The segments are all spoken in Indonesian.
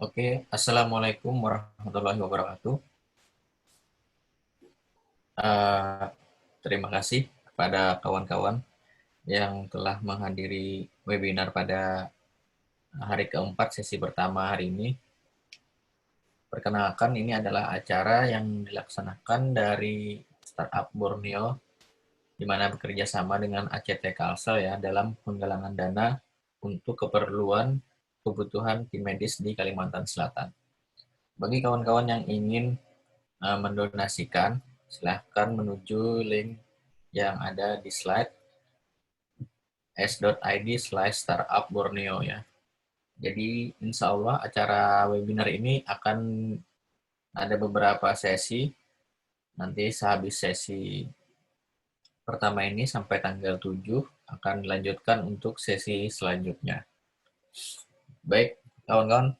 Oke, Assalamualaikum warahmatullahi wabarakatuh. Eh, Terima kasih kepada kawan-kawan yang telah menghadiri webinar pada hari keempat sesi pertama hari ini. Perkenalkan, ini adalah acara yang dilaksanakan dari Startup Borneo, di mana bekerja sama dengan ACT Kalsel ya, dalam penggalangan dana untuk keperluan kebutuhan tim medis di Kalimantan Selatan. Bagi kawan-kawan yang ingin mendonasikan, silahkan menuju link yang ada di slide s.id/startup Borneo ya. Jadi insya Allah acara webinar ini akan ada beberapa sesi. Nanti sehabis sesi pertama ini sampai tanggal 7 akan dilanjutkan untuk sesi selanjutnya. Baik, kawan-kawan,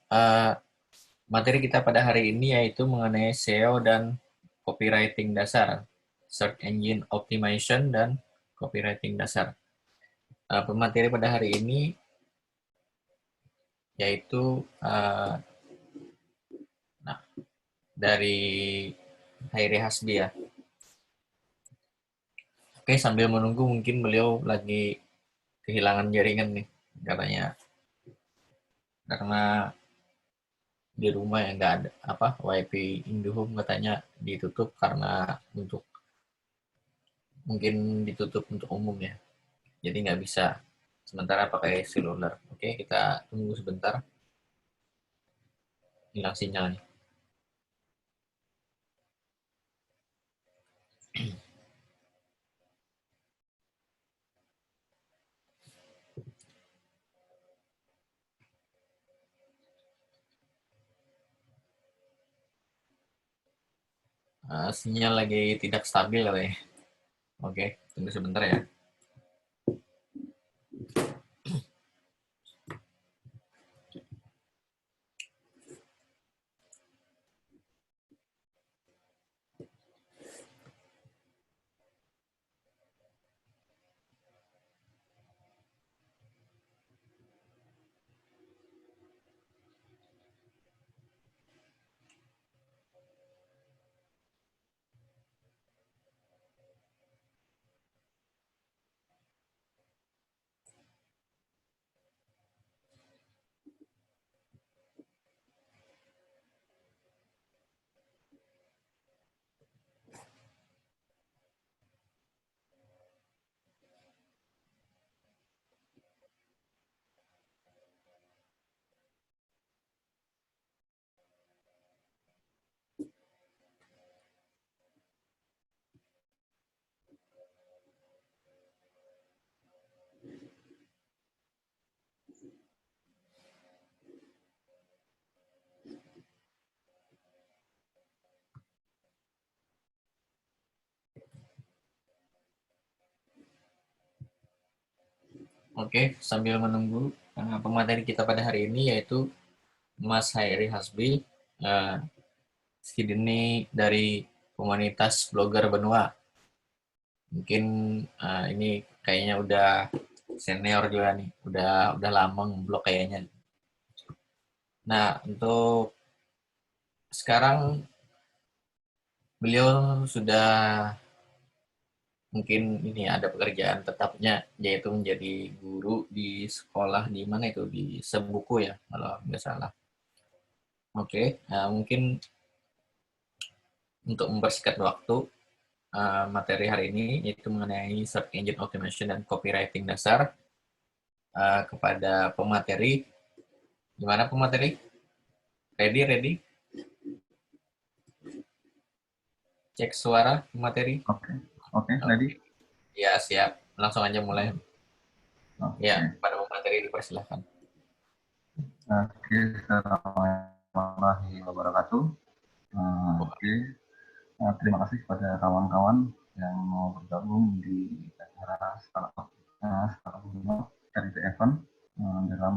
materi kita pada hari ini yaitu mengenai SEO dan copywriting dasar, search engine optimization dan copywriting dasar. Pemateri pada hari ini yaitu nah, dari Hairi Hasbi ya. Oke, sambil menunggu mungkin beliau lagi kehilangan jaringan nih katanya, karena di rumah ya nggak ada apa WiFi Indohome katanya ditutup karena untuk mungkin ditutup untuk umum ya. Jadi nggak bisa sementara pakai seluler. Oke, kita tunggu sebentar, hilang sinyalnya. Sinyal lagi tidak stabil katanya. Oke, tunggu sebentar ya. Oke, sambil menunggu pemateri kita pada hari ini yaitu Mas Hairi Hasbi, uh, ini dari komunitas blogger Benua. Mungkin ini kayaknya udah senior juga nih, udah lama ngeblog kayaknya. Nah, untuk sekarang beliau sudah mungkin ini ada pekerjaan tetapnya yaitu menjadi guru di sekolah di mana itu di Sebuku ya kalau nggak salah. Oke, mungkin untuk mempersingkat waktu, materi hari ini yaitu mengenai search engine optimization dan copywriting dasar. Kepada pemateri, gimana pemateri? Ready? Cek suara pemateri. Oke, oke, Oke, ready? ya siap. Langsung aja mulai. Ya, Oke, pada pemateri dipersilahkan. oke, Assalamualaikum warahmatullahi wabarakatuh. Oke, terima kasih kepada kawan-kawan yang mau bergabung di acara Startup Charity Event dalam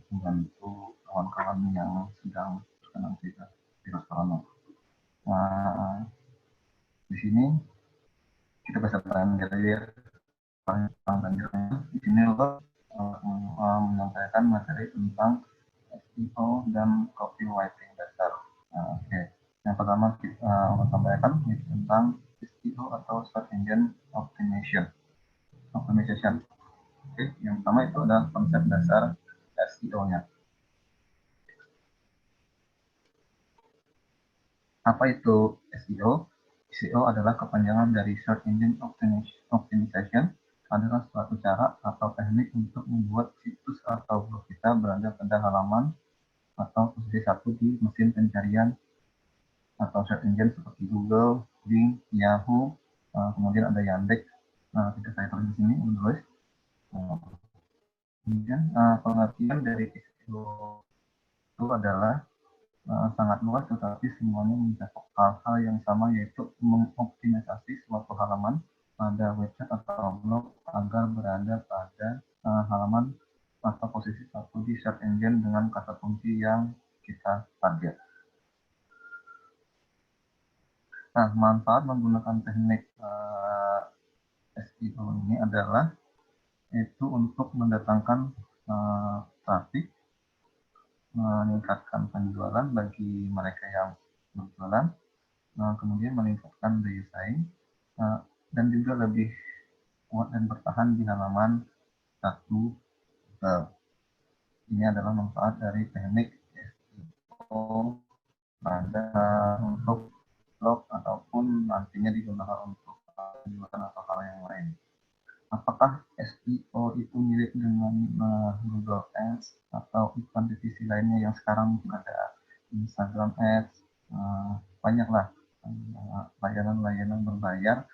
membantu kawan-kawan yang sedang terkena virus corona. Di sini kita bisa belajar di sini lo menyampaikan materi tentang SEO dan copywriting dasar. Oke. Yang pertama kita akan sampaikan tentang SEO atau Search Engine Optimization. Oke, yang pertama itu adalah konsep dasar SEO-nya. Apa itu SEO? SEO adalah kepanjangan dari Search Engine Optimization, adalah suatu cara atau teknik untuk membuat situs atau blog kita berada pada halaman atau posisi satu di mesin pencarian atau search engine seperti Google, Bing, Yahoo, kemudian ada Yandex. Tidak saya tulis di sini menulis. Kemudian pengertian dari SEO itu adalah sangat luas, tetapi semuanya mencakup hal-hal yang sama, yaitu mengoptimisasi suatu halaman pada website atau blog agar berada pada halaman atau posisi satu di search engine dengan kata kunci yang kita target. Nah, manfaat menggunakan teknik SEO ini adalah itu untuk mendatangkan traffic, meningkatkan penjualan bagi mereka yang berjualan, kemudian meningkatkan daya saing, dan juga lebih kuat dan bertahan di halaman satu. Ini adalah manfaat dari teknik SEO pada untuk blog ataupun nantinya digunakan untuk penjualan atau hal yang lain. Apakah SEO itu mirip dengan Google Ads atau iklan divisi lainnya yang sekarang ada Instagram Ads? Banyaklah layanan-layanan berbayar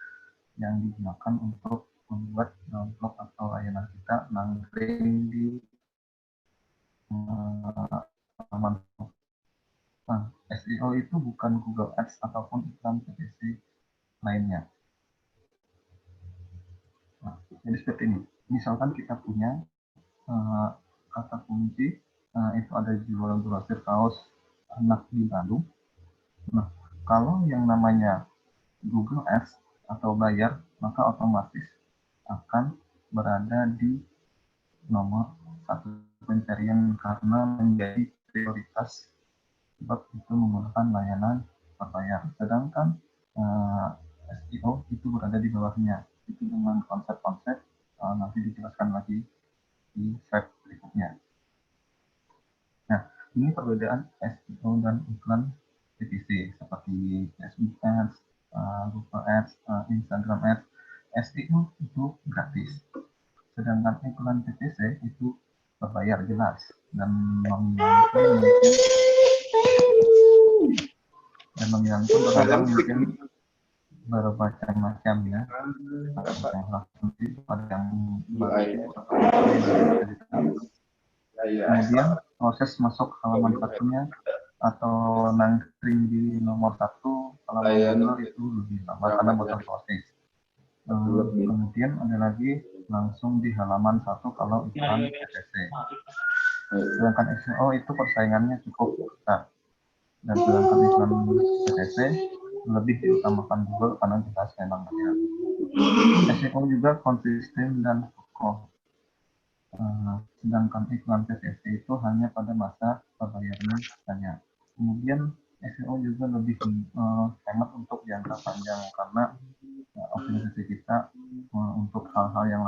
yang digunakan untuk membuat blog atau layanan kita nangkring di halaman. SEO itu bukan Google Ads ataupun iklan PPC lainnya. Jadi seperti ini. Misalkan kita punya kata kunci itu ada jual grosir kaos anak di Bandung. Nah, kalau yang namanya Google Ads atau bayar, maka otomatis akan berada di nomor satu pencarian karena menjadi prioritas sebab itu menggunakan layanan berbayar. Sedangkan SEO itu berada di bawahnya. Itu dengan konsep-konsep nanti dijelaskan lagi di slide berikutnya. Nah, ini perbedaan SEO dan iklan PPC seperti Facebook Ads, Google Ads, Instagram Ads. SEO itu gratis, sedangkan iklan PPC itu berbayar jelas dan nominalnya pun beragam, mungkin bermacam-macam ya. Pada yang kemudian proses masuk halaman satunya atau nangkring di nomor satu halaman Google itu lebih lama karena butuh proses. Kemudian ada lagi langsung di halaman satu kalau iklan PPC. Sedangkan SEO itu persaingannya cukup besar. Dan sedangkan iklan PPC lebih diutamakan Google karena jelas memang banyak. SEO juga konsisten dan kokoh. Sedangkan iklan PPC itu hanya pada masa pembayarannya saja. Kemudian SEO juga lebih hemat untuk jangka panjang karena optimisasi kita untuk hal-hal yang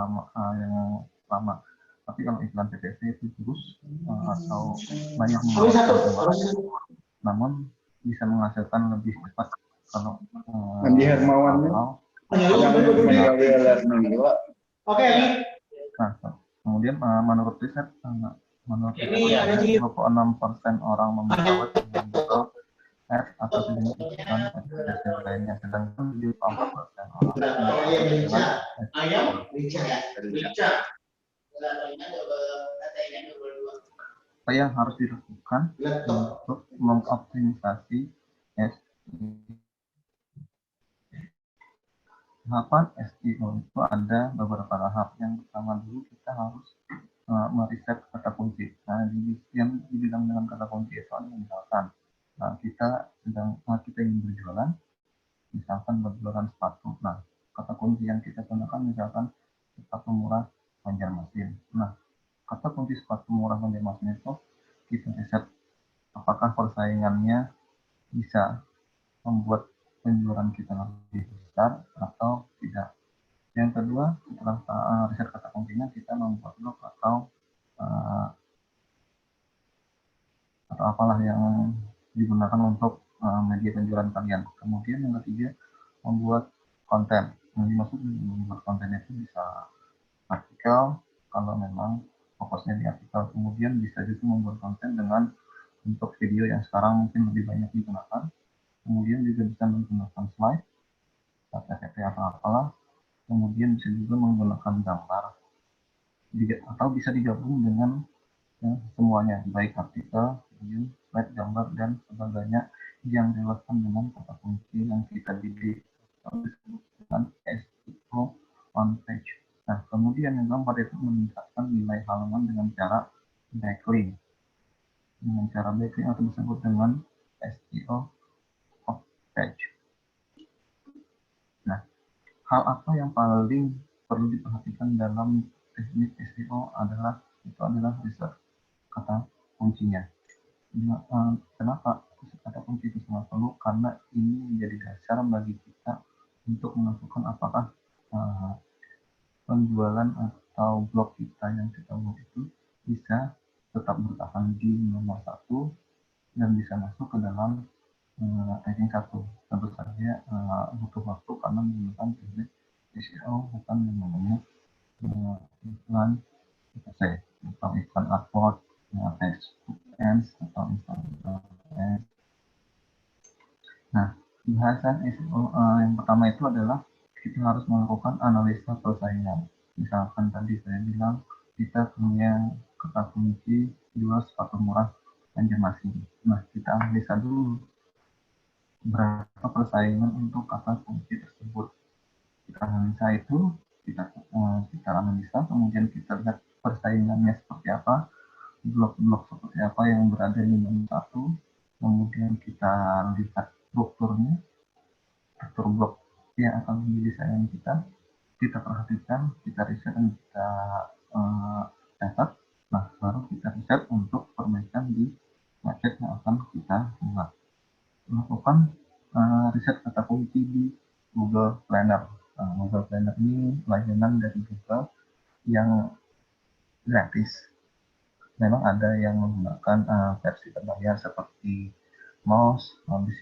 lama. Tapi kalau iklan PPC itu terus atau banyak mengeluarkan uang, namun bisa menghasilkan lebih cepat kalau Andi Hermawan kemudian menurut riset menurut 26% orang membuat Google Ads atau sejenis iklan PPC lainnya, sedangkan 74% orang apa yang harus dilakukan untuk mengoptimisasi SEO. Tahapan SEO itu ada beberapa tahap. Yang pertama dulu kita harus meriset kata kunci. Nah, yang dibilang dengan kata kunci itu adalah misalkan kita ingin berjualan, misalkan berjualan sepatu. Nah, kata kunci yang kita gunakan misalkan sepatu murah Banjarmasin. Nah, kata kunci sepatu murah Banjarmasin itu kita riset apakah persaingannya bisa membuat penjualan kita lebih besar atau tidak. Yang kedua, setelah riset kata kuncinya, kita membuat blog atau apalah yang digunakan untuk media penjualan kalian. Kemudian yang ketiga, membuat konten. Yang dimaksud membuat konten itu bisa artikel, kalau memang fokusnya di artikel. Kemudian bisa juga membuat konten dengan bentuk video yang sekarang mungkin lebih banyak digunakan. Kemudian juga bisa menggunakan slide, PPT atau apalah. Kemudian bisa juga menggunakan gambar, atau bisa digabung dengan semuanya, baik artikel, video, slide, gambar, dan sebagainya yang relevan dengan kata kunci yang kita didik dengan SEO on page. Nah, kemudian yang keempat itu meningkatkan nilai halaman dengan cara backlink. Dengan cara backlink atau disebut dengan SEO off page. Nah, hal apa yang paling perlu diperhatikan dalam teknik SEO adalah riset kata kuncinya. Kenapa kata kunci itu sangat perlu? Karena ini menjadi dasar bagi kita untuk menentukan apakah penjualan atau blog kita yang kita buat itu bisa tetap bertahan di nomor 1 dan bisa masuk ke dalam ranking 1. Tentu saja butuh waktu karena menggunakan teknik SEO, bukan yang namanya iklan atau iklan AdWords, Facebook Ads atau Instagram Ads. Nah, bahasan SEO yang pertama itu adalah kita harus melakukan analisa persaingan. Misalkan tadi saya bilang kita punya kata kunci jual sepatu murah Banjarmasin. Nah, kita analisa dulu berapa persaingan untuk kata kunci tersebut. Kita analisa itu, kita analisa, kemudian kita lihat persaingannya seperti apa, blok-blok seperti apa yang berada di nomor 1, kemudian kita lihat strukturnya, struktur blok yang akan menjadi saingan kita perhatikan, kita riset dan kita catat. Nah, baru kita riset untuk perbaikan di website yang akan kita buat. Melakukan riset kata kunci di Google Planner. Google Planner ini layanan dari Google yang gratis. Memang ada yang menggunakan versi berbayar seperti Mouse, habis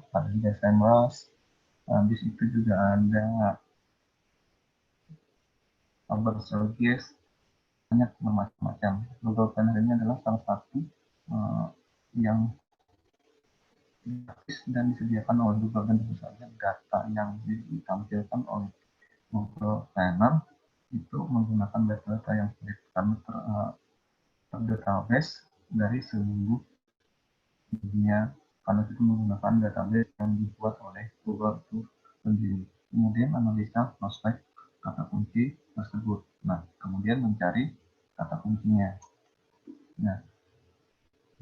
ada juga SEMrush, habis itu juga ada Ubersuggest, banyak bermacam-macam. Google Planner ini adalah salah satu yang gratis dan disediakan oleh Google, dan tentu saja data yang ditampilkan oleh Google Planner itu menggunakan data-data yang sulit karena terdatabase dari seluruh dunia, karena itu menggunakan database yang dibuat oleh Google itu sendiri. Kemudian analisa prospek kata kunci tersebut. Nah, kemudian mencari kata kuncinya. Nah,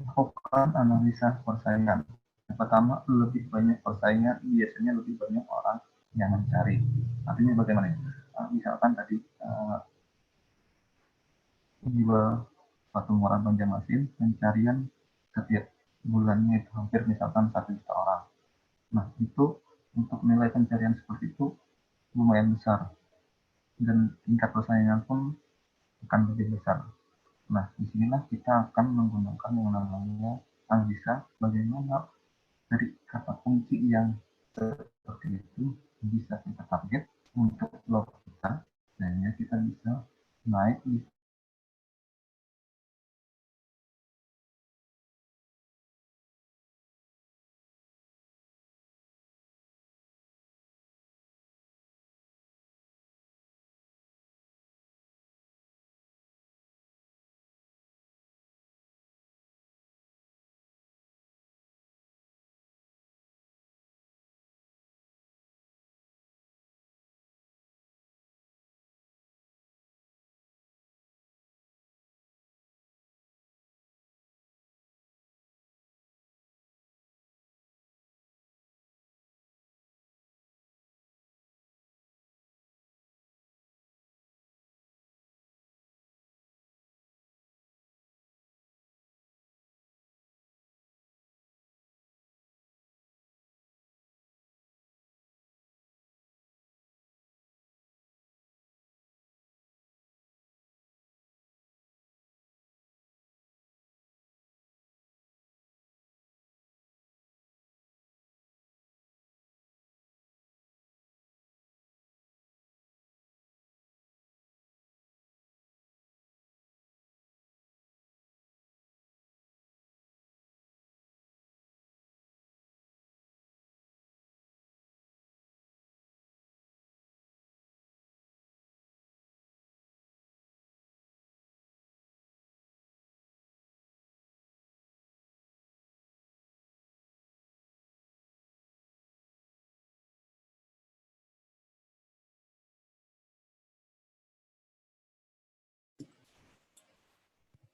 lakukan analisa persaingan. Yang pertama, lebih banyak persaingan, biasanya lebih banyak orang yang mencari. Artinya bagaimana? Misalkan tadi jual satu murah Banjarmasin, pencarian setiap bulannya itu hampir misalkan 1 juta orang. Nah, itu untuk nilai pencarian seperti itu lumayan besar dan tingkat persaingan pun akan lebih besar. Nah, disinilah kita akan menggunakan yang namanya analisa bagaimana dari kata kunci yang seperti itu bisa kita target untuk blog kita, sehingga kita bisa naik di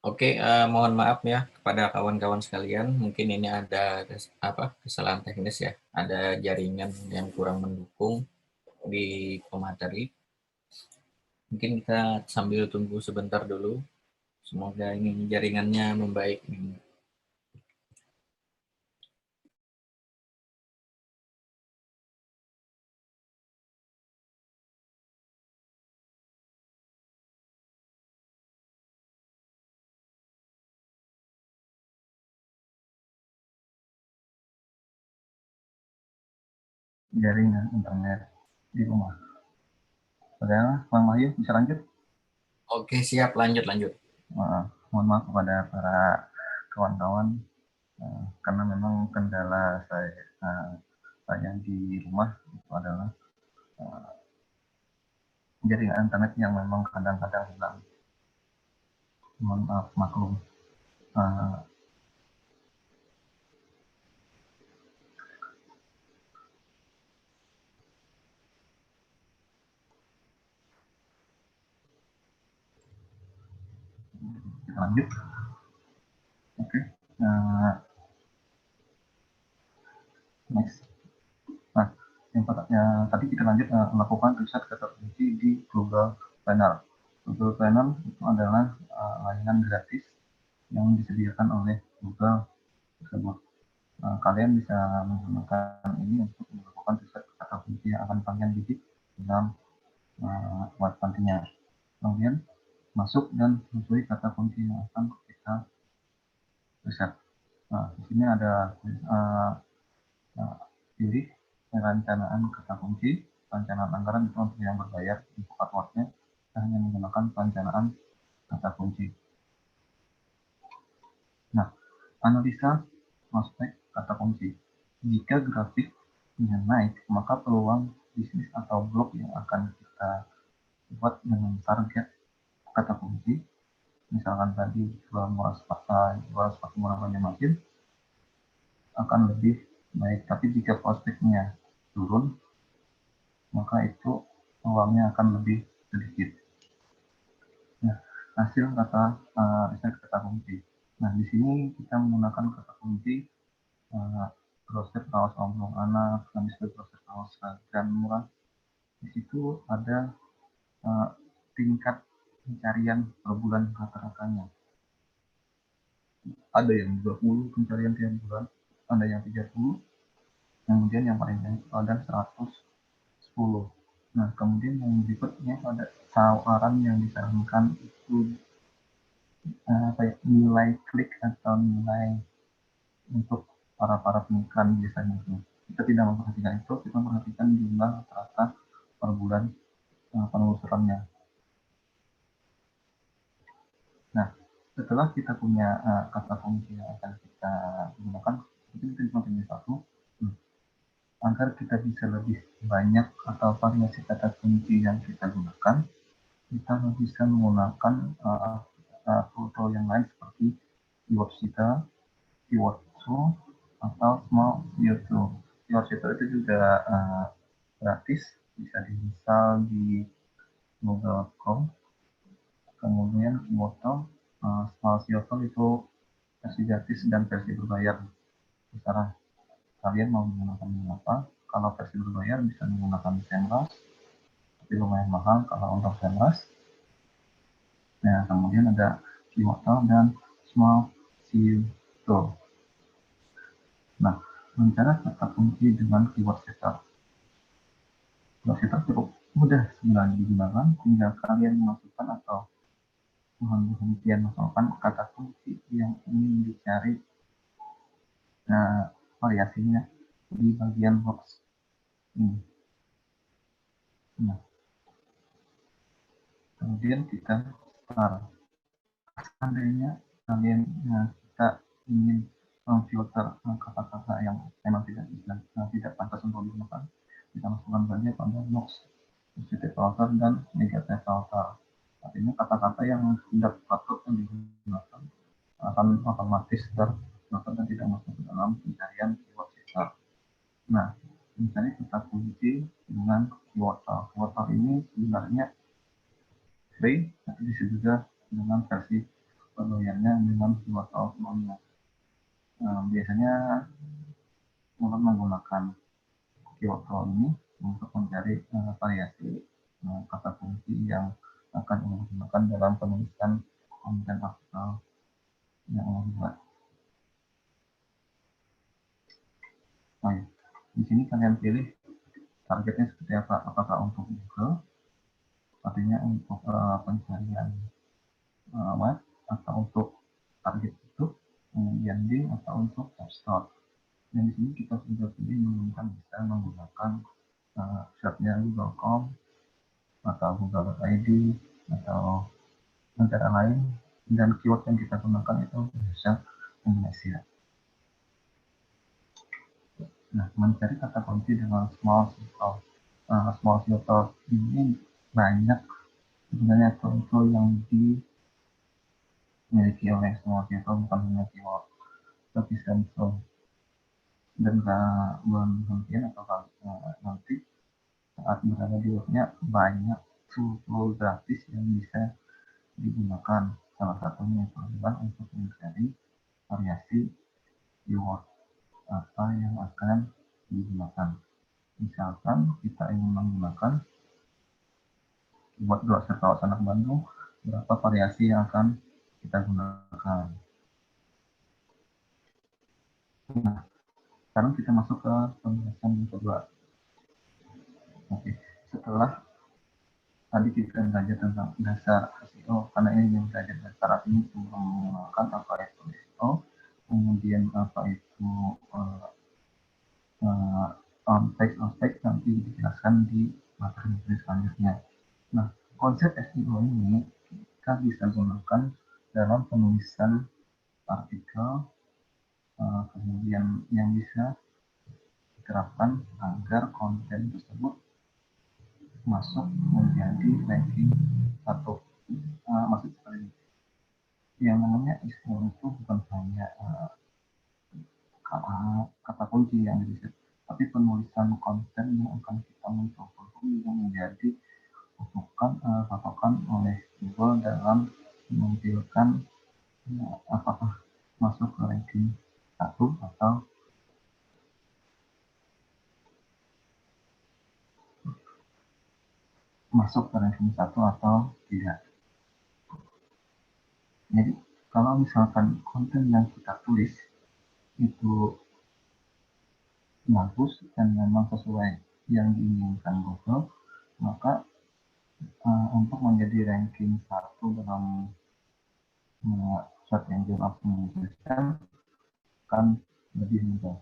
Oke, mohon maaf ya kepada kawan-kawan sekalian. Mungkin ini ada kesalahan teknis ya. Ada jaringan yang kurang mendukung di pemateri. Mungkin kita sambil tunggu sebentar dulu. Semoga ini jaringannya membaik. Jaringan internet di rumah. Saudara, Bang Wahyu bisa lanjut? Oke, siap. Lanjut. Mohon maaf kepada para kawan-kawan karena memang kendala saya di rumah itu adalah jaringan internet yang memang kadang-kadang hilang. Mohon maaf, maklum. Uh, kita lanjut. Oke. Next. Nah, yang tadi kita lanjut melakukan riset kata kunci di Google Planner. Google Planner itu adalah layanan gratis yang disediakan oleh Google tersebut. Kalian bisa menggunakan ini untuk melakukan riset kata kunci yang akan kalian bidik dalam web nantinya. Kemudian masuk dan mencari kata kunci yang akan kita riset. Nah, di sini ada pilih perencanaan kata kunci, perencanaan anggaran itu untuk yang berbayar, untuk passwordnya kita hanya menggunakan perencanaan kata kunci. Nah, analisa prospek kata kunci. Jika grafiknya naik, maka peluang bisnis atau blog yang akan kita buat dengan target kata kunci, misalkan tadi jual murah sepatu murah Banjarmasin, akan lebih baik. Tapi jika prospeknya turun, maka itu peluangnya akan lebih sedikit. Nah, hasil riset kata kunci. Nah, di sini kita menggunakan kata kunci grosir kaos oblong anak, habis itu grosir kaos dan murah. Di situ ada tingkat pencarian per bulan rata-ratanya. Ada yang 20 pencarian tiap bulan, ada yang 30, kemudian yang paling banyak ada 110. Nah, kemudian yang berikutnya ada tawaran yang disarankan itu nilai klik atau nilai untuk para pengiklan biasanya itu. Kita tidak memperhatikan itu, kita memperhatikan jumlah rata-rata per bulan penelusurannya. Nah, setelah kita punya kata kunci yang akan kita gunakan, kita cuma pilih satu. Agar kita bisa lebih banyak atau variasi kata kunci yang kita gunakan, kita bisa menggunakan tool yang lain seperti keyword sheeter, keyword tool, atau small keyword tool. Keyword sheeter itu juga gratis, bisa diinstal di Google Chrome. Kemudian keyword tool, small keyword tool itu versi gratis dan versi berbayar. Terserah kalian mau menggunakan apa. Kalau versi berbayar bisa menggunakan SEMrush, tapi lumayan mahal kalau untuk SEMrush. Nah, kemudian ada keyword tool dan small keyword tool. Nah, rencana kata kunci dengan keyword sheeter. Keyword sheeter cukup mudah sebenarnya digunakan, tinggal kalian memasukkan atau menghentikan masukkan kata kunci yang ingin dicari variasinya di bagian box ini. Nah, kemudian kita start. Seandainya kalian kita ingin memfilter kata-kata yang memang tidak pantas untuk digunakan, kita masukkan saja pada box positive filter dan negative filter. Artinya kata-kata yang tidak patut digunakan akan otomatis terfilter dan tidak masuk ke dalam pencarian keyword sheeter. Nah, misalnya kita kunci dengan keyword tool. Keyword tool ini sebenarnya free, tapi bisa juga dengan versi penilaiannya dengan keyword outbound-nya. Biasanya Muhammad menggunakan keyword flow ini untuk mencari variasi kata kunci yang akan digunakan dalam penulisan konten artikel yang dibuat. Nah, di sini kalian pilih targetnya seperti apa, apakah untuk Google, artinya untuk pencarian web, atau untuk target YouTube, kemudian link, atau untuk App Store. Dan di sini kita sudah pilih bisa menggunakan search-nya Google.com atau Google.id atau negara lain, dan keyword yang kita gunakan itu bahasa Indonesia. Nah, mencari kata kunci dengan small filter ini banyak sebenarnya tool yang dimiliki oleh small filter, bukan hanya keyword, tapi sensor. Dan belum mungkin atau nanti saat berada di webnya banyak tool gratis yang bisa digunakan. Salah satunya itu adalah untuk mencari variasi keyword apa yang akan digunakan. Misalkan kita ingin menggunakan buat browser kawasan anak Bandung, berapa variasi yang akan kita gunakan. Nah, sekarang kita masuk ke pembahasan yang kedua. Oke, setelah tadi kita belajar tentang dasar SEO, karena ini yang belajar dasar artinya menggunakan apa itu SEO, kemudian apa itu on-page nanti dijelaskan di materi selanjutnya. Nah, konsep SEO ini kita bisa gunakan dalam penulisan artikel, kemudian yang bisa diterapkan agar konten tersebut masuk menjadi ranking 1. Maksud sekali, yang namanya SEO itu bukan hanya kata kunci yang diriset, tapi penulisan konten yang akan kita mencoba yang menjadi patokan oleh Google dalam menampilkan apakah masuk ke ranking 1 atau masuk ke ranking 1 atau tidak. Jadi kalau misalkan konten yang kita tulis itu bagus dan memang sesuai yang diinginkan Google, maka untuk menjadi ranking 1 dalam search engine optimization kan lebih mudah.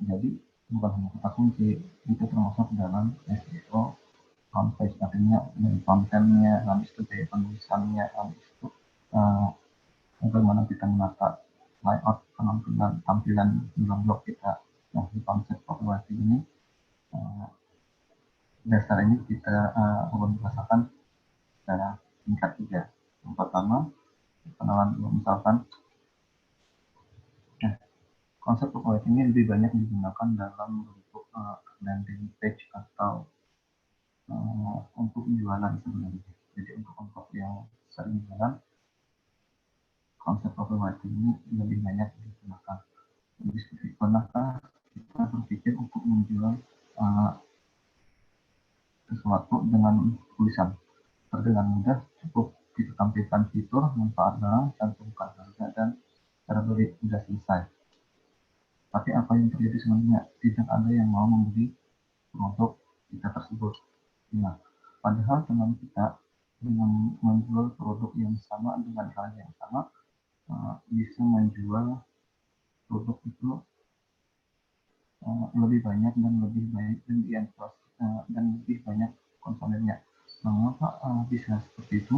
Jadi bukan hanya kata kunci, itu termasuk dalam SEO on-page, artinya dari kontennya, habis itu dari penulisannya, habis itu bagaimana kita menata layout tampilan dalam blog kita. Nah, di konsep copywriting ini dasar ini kita merasakan secara tingkat 3. Yang pertama, kenalan misalkan konsep copywriting ini lebih banyak digunakan dalam bentuk landing page atau untuk jualan sebenarnya. Jadi untuk yang sering jualan, konsep copywriting ini lebih banyak digunakan. Jadi pernahkah kita berpikir untuk menjual sesuatu dengan tulisan? Dengan mudah, cukup kita tampilkan fitur, manfaatnya, cantumkan harga, dan cara beli sudah selesai. Tapi apa yang terjadi sebenarnya? Tidak ada yang mau membeli produk kita tersebut. Nah, padahal teman kita dengan menjual produk yang sama dengan harga yang sama bisa menjual produk itu lebih banyak dan lebih baik dan lebih banyak konsumennya. Mengapa bisa seperti itu?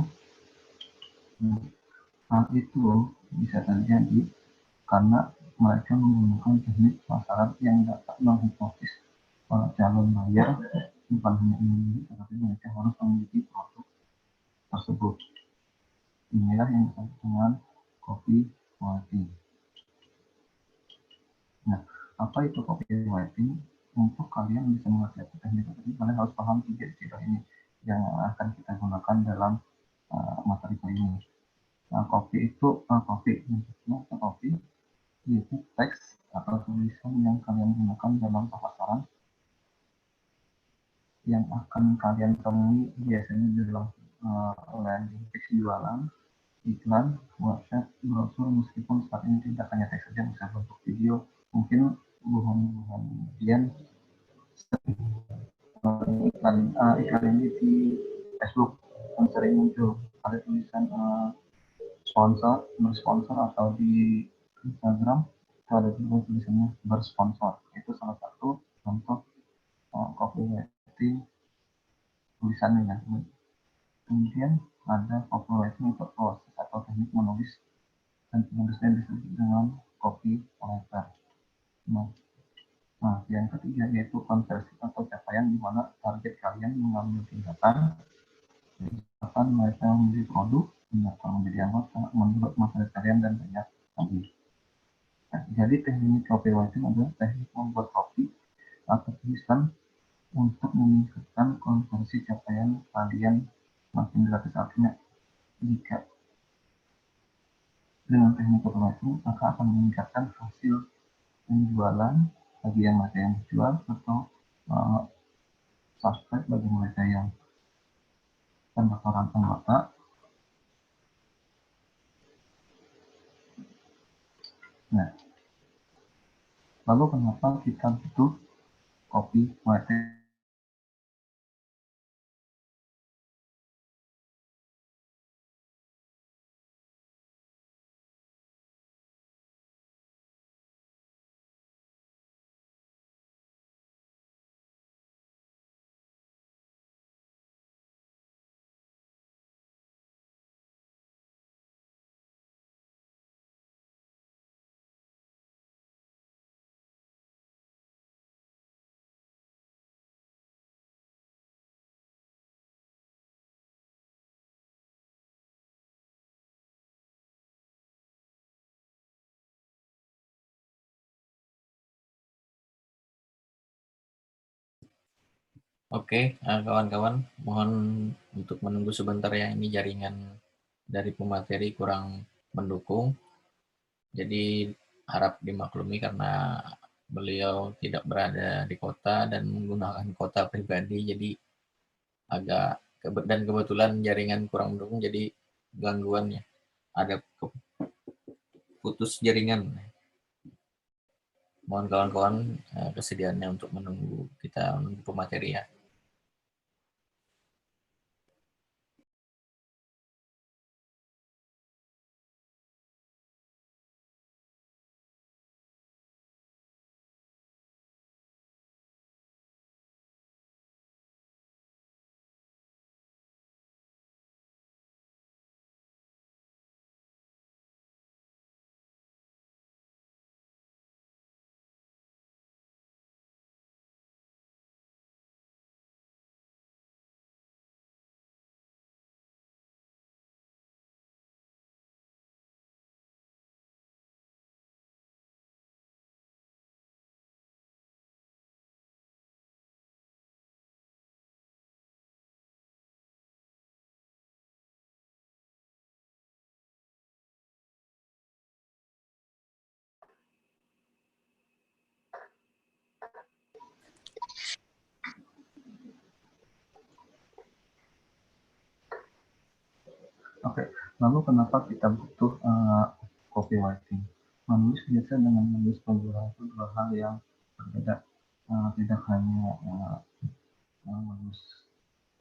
Hal itu bisa terjadi karena mereka menggunakan teknik pasaran yang dapat menghipnotis calon buyer, bukan hanya ini, tetapi mereka harus memiliki produk tersebut. Inilah yang disebut dengan copywriting. Nah, apa itu copywriting? Untuk kalian bisa mengerti teknik ini, kalian harus paham 3 istilah ini yang akan kita gunakan dalam materi kali ini. Nah, copy itu bentuknya copy yaitu teks atau tulisan yang kalian gunakan dalam pemasaran yang akan kalian temui biasanya dalam landing page jualan, iklan, website, brosur, meskipun saat ini tidak hanya teks saja, bisa bentuk video. Mungkin kemudian iklan ini di Facebook yang sering muncul, ada tulisan bersponsor, atau di Instagram ada juga tulisannya bersponsor. Itu salah satu contoh copywriting tulisannya ya. Kemudian ada copywriting untuk proses atau teknik menulis, dan penulisnya disebut dengan copywriter. Nah, yang ketiga yaitu konversi atau capaian, di mana target kalian mengambil tindakan, misalkan mereka membeli produk, mereka menjadi anggota, menurut materi kalian, dan banyak lagi. Nah, jadi teknik copywriting adalah teknik membuat copy atau tulisan untuk meningkatkan konversi capaian kalian makin gratis. Artinya, jika dengan teknik copywriting maka akan meningkatkan hasil penjualan bagi yang mereka yang jual, atau subscribe bagi mereka yang pendaftaran anggota. Nah, lalu kenapa kita butuh copywriting? Oke, kawan-kawan, mohon untuk menunggu sebentar ya, ini jaringan dari pemateri kurang mendukung. Jadi harap dimaklumi karena beliau tidak berada di kota dan menggunakan kota pribadi, jadi agak dan kebetulan jaringan kurang mendukung, jadi gangguannya ada putus jaringan. Mohon kawan-kawan kesediaannya untuk kita menunggu pemateri ya. Oke, lalu kenapa kita butuh copywriting? Menulis biasa dengan menulis penjualan itu dua hal yang berbeda. Tidak hanya menulis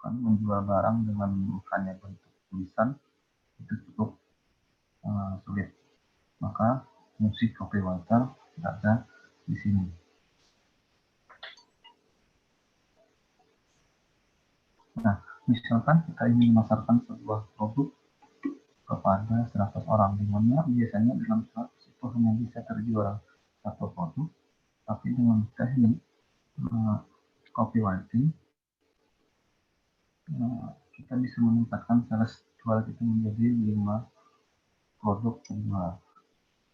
menjual barang dengan hanya bentuk tulisan itu cukup sulit. Maka fungsi copywriter ada di sini. Nah, misalkan kita ingin memasarkan sebuah produk kepada 100 orang, di mana biasanya dalam 100 itu hanya bisa terjual satu produk, tapi dengan teknik copywriting kita bisa meningkatkan sales jual kita menjadi 5 produk terjual.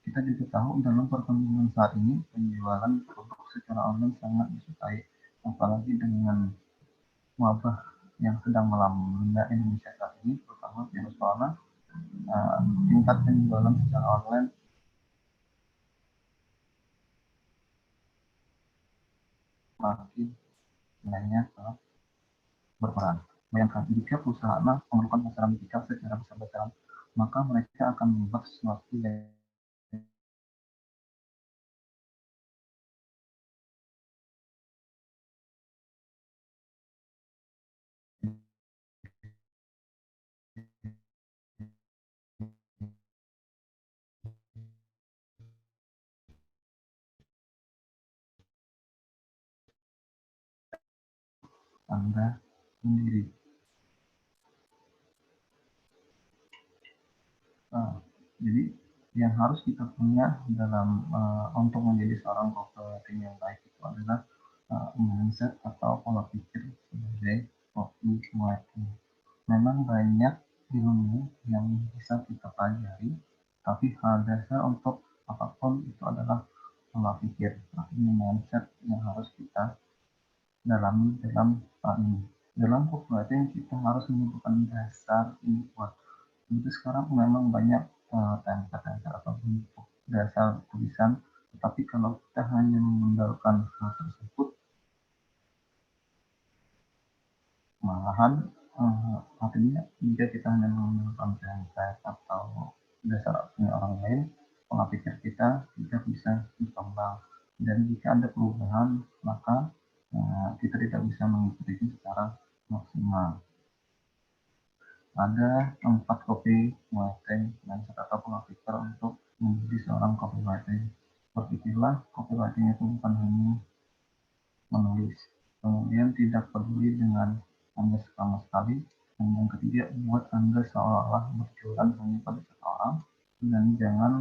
Kita juga tahu dalam perkembangan saat ini penjualan produk secara online sangat disukai, apalagi dengan wabah yang sedang melanda Indonesia saat ini, terutama virus corona. tingkat penjualan secara online makin banyak berperan. Bayangkan jika perusahaan memerlukan pasaran digital secara besar-besaran, maka mereka akan membuat sesuatu yang Anda sendiri. Jadi yang harus kita punya dalam untuk menjadi seorang copywriting yang baik itu adalah mindset atau pola pikir sebagai copywriting. Memang banyak ilmu yang bisa kita pelajari, tapi hal dasar untuk apapun itu adalah pola pikir, artinya mindset yang harus kita dalami dalam hal ini. Dalam copywriting kita harus menemukan dasar ini kuat. Jadi sekarang memang banyak template atau bentuk dasar tulisan, tetapi kalau kita hanya mengandalkan hal tersebut, malahan artinya jika kita hanya menggunakan template atau dasar punya orang lain, pola pikir kita tidak bisa berkembang. Dan jika ada perubahan, maka kita tidak bisa mengikuti secara maksimal. Ada 4 copywriting mindset atau pola pikir untuk menjadi seorang copywriting. Berpikirlah copywriting itu bukan hanya menulis, kemudian tidak peduli dengan Anda sama sekali, dan yang ketiga buat Anda seolah-olah berjualan hanya pada satu orang, dan jangan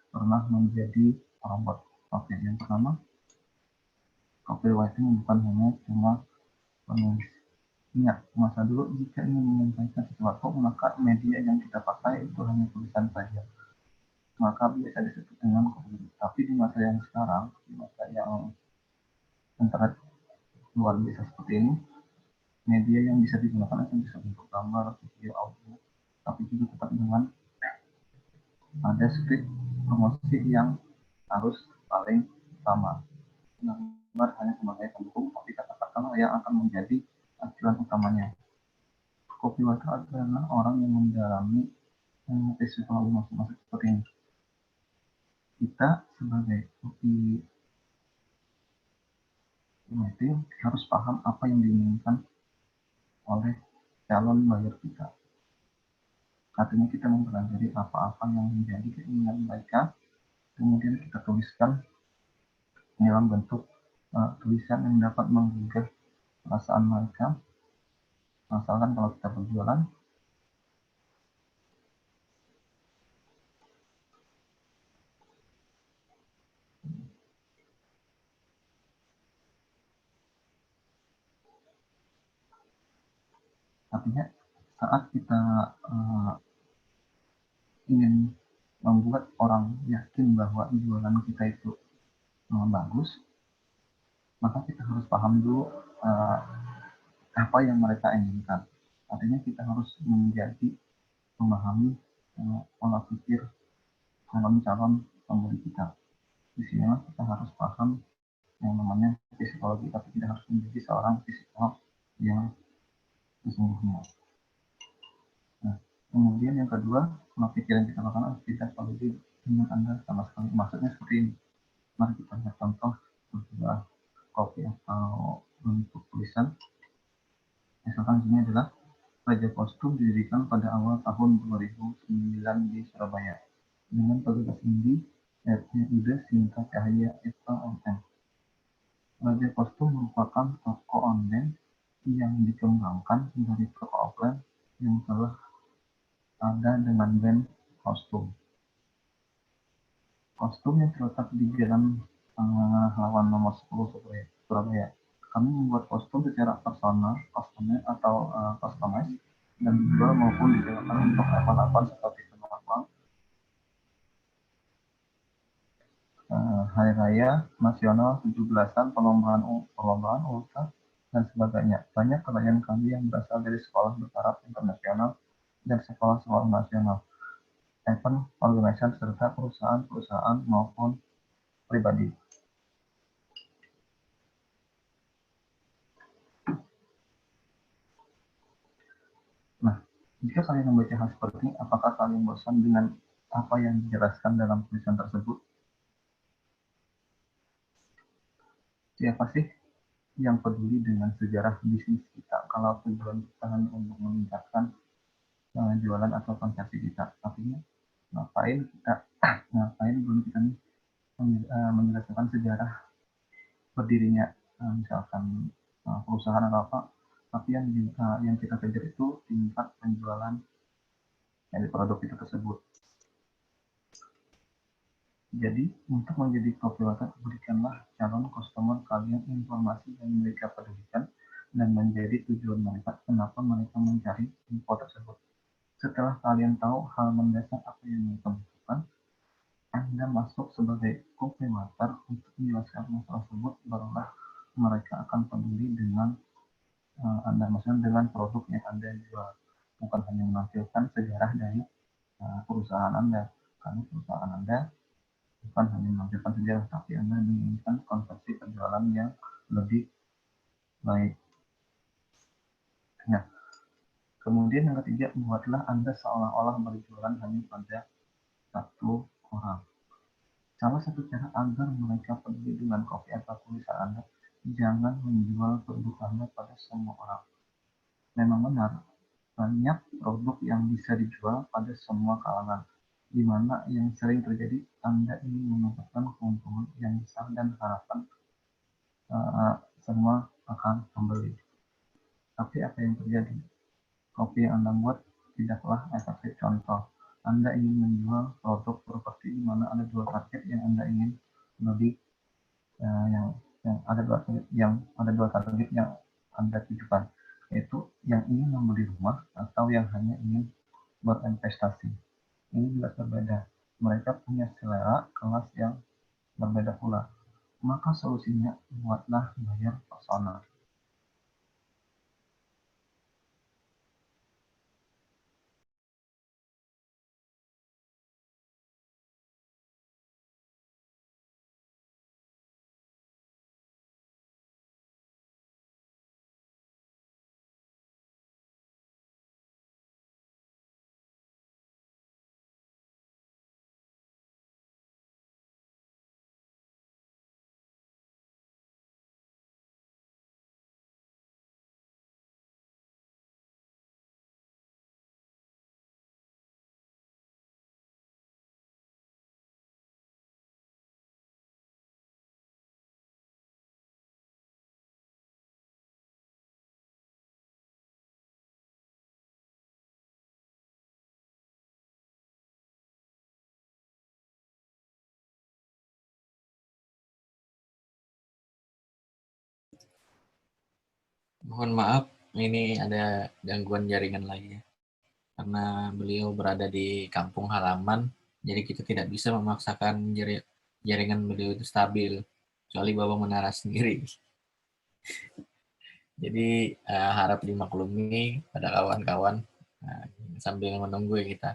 pernah menjadi robot. Oke, yang pertama, copywriting bukan hanya cuma penulis. Ingat, masa dulu jika ingin menyampaikan sesuatu, maka media yang kita pakai itu hanya tulisan saja. Maka biasa disebut dengan copy. Tapi di masa yang sekarang, di masa yang internet luar biasa seperti ini, media yang bisa digunakan itu bisa bentuk gambar, video, audio, tapi juga tetap dengan ada skrip promosi yang harus paling utama. Gambar hanya sebagai pendukung, tapi kata-kata yang akan menjadi acuan utamanya. Copywriter adalah orang yang mendalami psikologi masing-masing seperti ini. Kita sebagai copywriting harus paham apa yang diinginkan oleh calon buyer kita. Artinya kita mempelajari apa-apa yang menjadi keinginan mereka, kemudian kita tuliskan dalam bentuk tulisan yang dapat menggugah perasaan mereka. Asalkan kalau kita berjualan, artinya saat kita ingin membuat orang yakin bahwa jualan kita itu bagus, maka kita harus paham dulu apa yang mereka inginkan. Artinya kita harus menjadi memahami pola pikir calon-calon pembeli kita. Di sini kita harus paham yang namanya psikologi, tapi tidak harus menjadi seorang psikolog yang sesungguhnya. Nah, kemudian yang kedua, pola pikir yang kita lakukan tidak valid dengan Anda sama sekali. Maksudnya seperti ini. Mari kita lihat contoh sebuah copy atau bentuk tulisan. Misalkan ini adalah Raja Kostum didirikan pada awal tahun 2009 di Surabaya dengan pegagas Indi, Ida Sinta Cahaya SLM. Raja Kostum merupakan toko online yang dikembangkan dari toko offline yang telah ada dengan brand kostum. Kostum yang terletak di Jalan Lawan nomor 10 Surabaya. Kami membuat kostum secara personal, customer atau customize, dan dijual maupun disewakan untuk event-event seperti penumpang, Hari Raya Nasional 17-an, perlombaan ultra, dan sebagainya. Banyak klien kami yang berasal dari sekolah bertaraf internasional dan sekolah-sekolah nasional. event organization serta perusahaan-perusahaan maupun pribadi. Nah, jika kalian membaca hal seperti ini, apakah kalian bosan dengan apa yang dijelaskan dalam tulisan tersebut? Siapa sih yang peduli dengan sejarah bisnis kita kalau tujuan kita hanya untuk meningkatkan jualan atau transaksi kita? Artinya, ngapain belum kita nih menjelaskan sejarah berdirinya misalkan perusahaan atau apa, tapi yang kita kejar itu tingkat penjualan dari produk itu tersebut. Jadi, untuk menjadi copywriter, berikanlah calon customer kalian informasi yang mereka pedulikan dan menjadi tujuan mereka kenapa mereka mencari info tersebut. Setelah kalian tahu hal mendasar apa yang mereka butuhkan, Anda masuk sebagai copywriter untuk menjelaskan masalah tersebut, barulah mereka akan peduli dengan Anda, maksudnya dengan produk yang Anda jual. Bukan hanya menampilkan sejarah dari perusahaan Anda, karena perusahaan Anda bukan hanya menampilkan sejarah, tapi Anda menginginkan konversi penjualan yang lebih baik. Nah, kemudian yang ketiga, buatlah Anda seolah-olah berjualan hanya pada satu orang. Salah satu cara agar mereka peduli dengan kopi atau tulisan Anda, jangan menjual produk Anda pada semua orang. Memang benar, banyak produk yang bisa dijual pada semua kalangan, di mana yang sering terjadi Anda ingin mendapatkan keuntungan yang besar dan harapan semua akan membeli. Tapi apa yang terjadi? Kopi yang Anda buat tidaklah efektif. Contoh, Anda ingin menjual produk properti di mana ada dua target yang Anda ingin beli, yang ada dua target yang Anda tujukan, yaitu yang ingin membeli rumah atau yang hanya ingin berinvestasi. Ini jelas berbeda. Mereka punya selera kelas yang berbeda pula. Maka solusinya, buatlah buyer persona. Mohon maaf, ini ada gangguan jaringan lagi ya. Karena beliau berada di kampung halaman, jadi kita tidak bisa memaksakan jaringan beliau itu stabil, kecuali bawa menara sendiri. Jadi harap dimaklumi pada kawan-kawan sambil menunggu ya kita.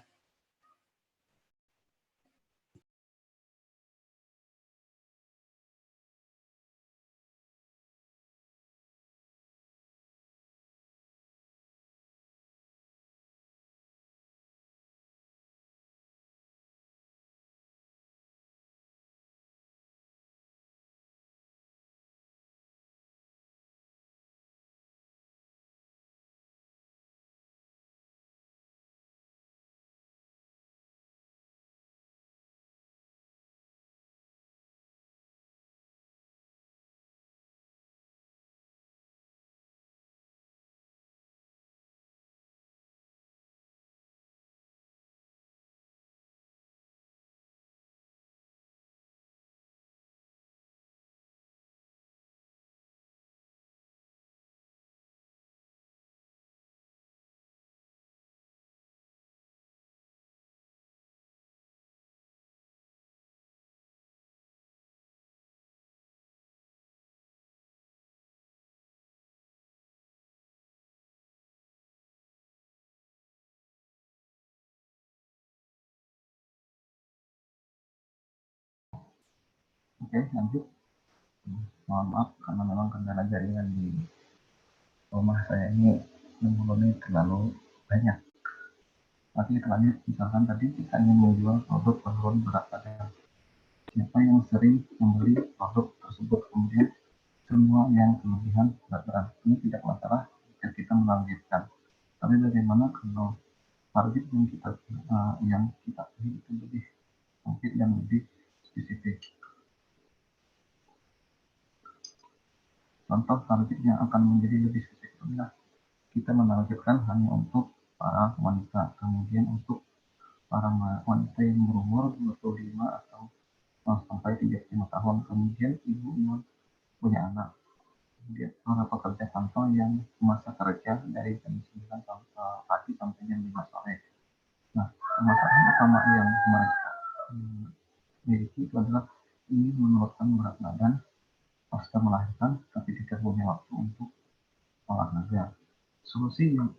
Oke, lanjut. Mohon maaf karena memang kendala jaringan di rumah saya ini menurunnya terlalu banyak. Tapi kita lanjut, misalkan tadi kita ingin menjual produk penurun berat badan. Siapa yang sering membeli produk tersebut, kemudian semua yang kelebihan berat badan. Ini tidak masalah jika kita menargetkan. Tapi bagaimana kalau target yang kita pilih itu lebih konkret dan lebih spesifik. Contoh target yang akan menjadi lebih spesifik adalah kita menargetkan hanya untuk para wanita, kemudian untuk para wanita yang berumur 25 atau sampai 35 tahun, kemudian ibu yang punya anak, kemudian para pekerja kantor yang masa kerja dari jam 9 pagi sampai jam 5 sore. Nah, masalah utama yang mereka miliki itu adalah ingin menurunkan berat badan pasca melahirkan, tapi tidak punya waktu untuk olahraga. Solusi yang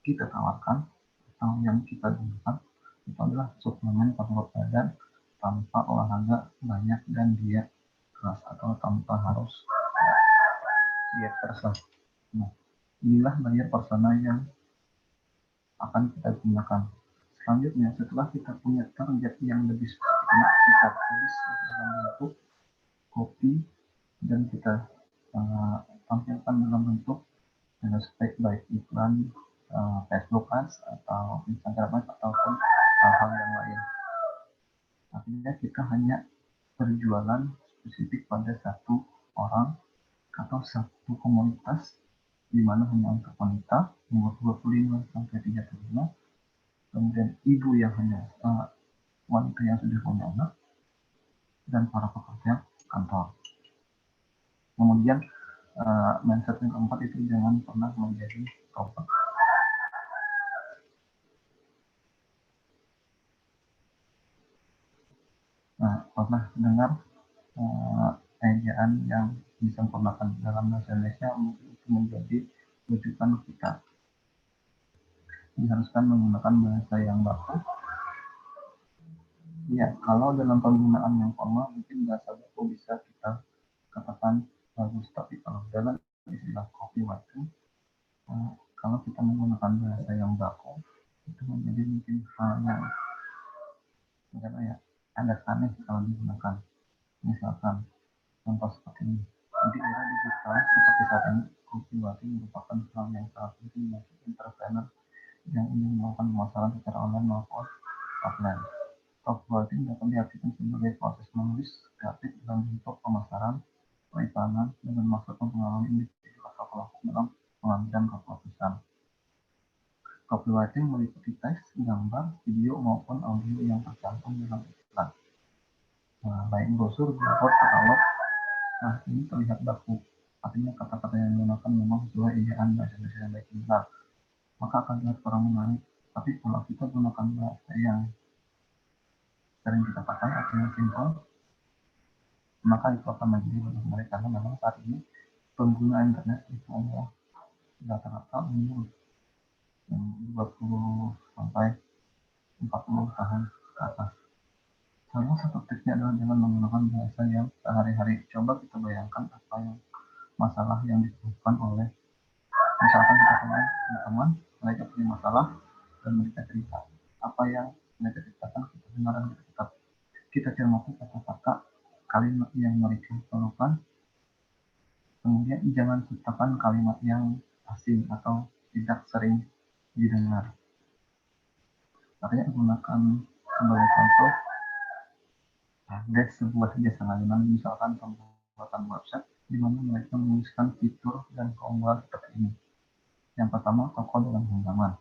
kita tawarkan atau yang kita gunakan itu adalah suplemen penurun badan tanpa olahraga banyak dan diet keras atau tanpa harus diet keras. Nah, inilah layer persona yang akan kita gunakan. Selanjutnya, setelah kita punya target yang lebih spesifik, kita tulis dalam bentuk copy dan kita tampilkan dalam bentuk spek baik iklan, Facebook Ads atau Instagram Ads ataupun hal-hal yang lain. Artinya kita hanya berjualan spesifik pada satu orang atau satu komunitas di mana hanya untuk wanita umur 25 sampai 35, kemudian ibu yang hanya wanita yang sudah punya anak, dan para pekerja kantor. Kemudian mindset yang keempat itu jangan pernah menjadi robot. Nah, pernah dengar ejaan yang disempurnakan dalam bahasa Indonesia mungkin itu menjadi rujukan kita. Diharuskan menggunakan bahasa yang baku. Ya, kalau dalam penggunaan yang formal mungkin bahasa baku bisa kita katakan bagus, tapi kalau dalam istilah copywriting, kalau kita menggunakan bahasa yang baku itu menjadi mungkin hal yang agak aneh kalau digunakan. Misalkan contoh seperti ini, di era digital seperti saat ini, copywriting merupakan hal yang sangat penting bagi entrepreneur yang ingin melakukan pemasaran secara online maupun offline. Copywriting dapat diartikan sebagai proses menulis kreatif dalam bentuk pemasaran, periklanan, dengan maksud mempengaruhi individu atau kelompok dalam pengambilan keputusan. Copywriting meliputi teks, gambar, video maupun audio yang tercantum dalam iklan. Baik brosur, billboard, katalog. Nah, ini terlihat baku. Artinya kata-kata yang digunakan memang sesuai ejaan bahasa Indonesia yang baik benar. Maka akan terlihat kurang menarik. Tapi kalau kita gunakan bahasa yang sering kita pakai, artinya simple, maka itu akan menjadi lebih menarik karena memang saat ini pengguna internet itu adalah rata-rata umur 20 sampai 40 tahun ke atas. Salah satu triknya adalah jangan menggunakan bahasa yang sehari-hari. Coba kita bayangkan apa yang masalah yang ditemukan oleh, misalkan kita punya teman, mereka punya masalah dan mereka cerita. Apa yang mereka ceritakan kita dengar dan kita cermati kata-kata kalimat yang mereka perlukan. Kemudian jangan ciptakan kalimat yang asing atau tidak sering didengar. Artinya gunakan sebagai contoh ada sebuah jasa layanan, misalkan pembuatan website di mana mereka menuliskan fitur dan keunggulan seperti ini. Yang pertama, toko dalam genggaman.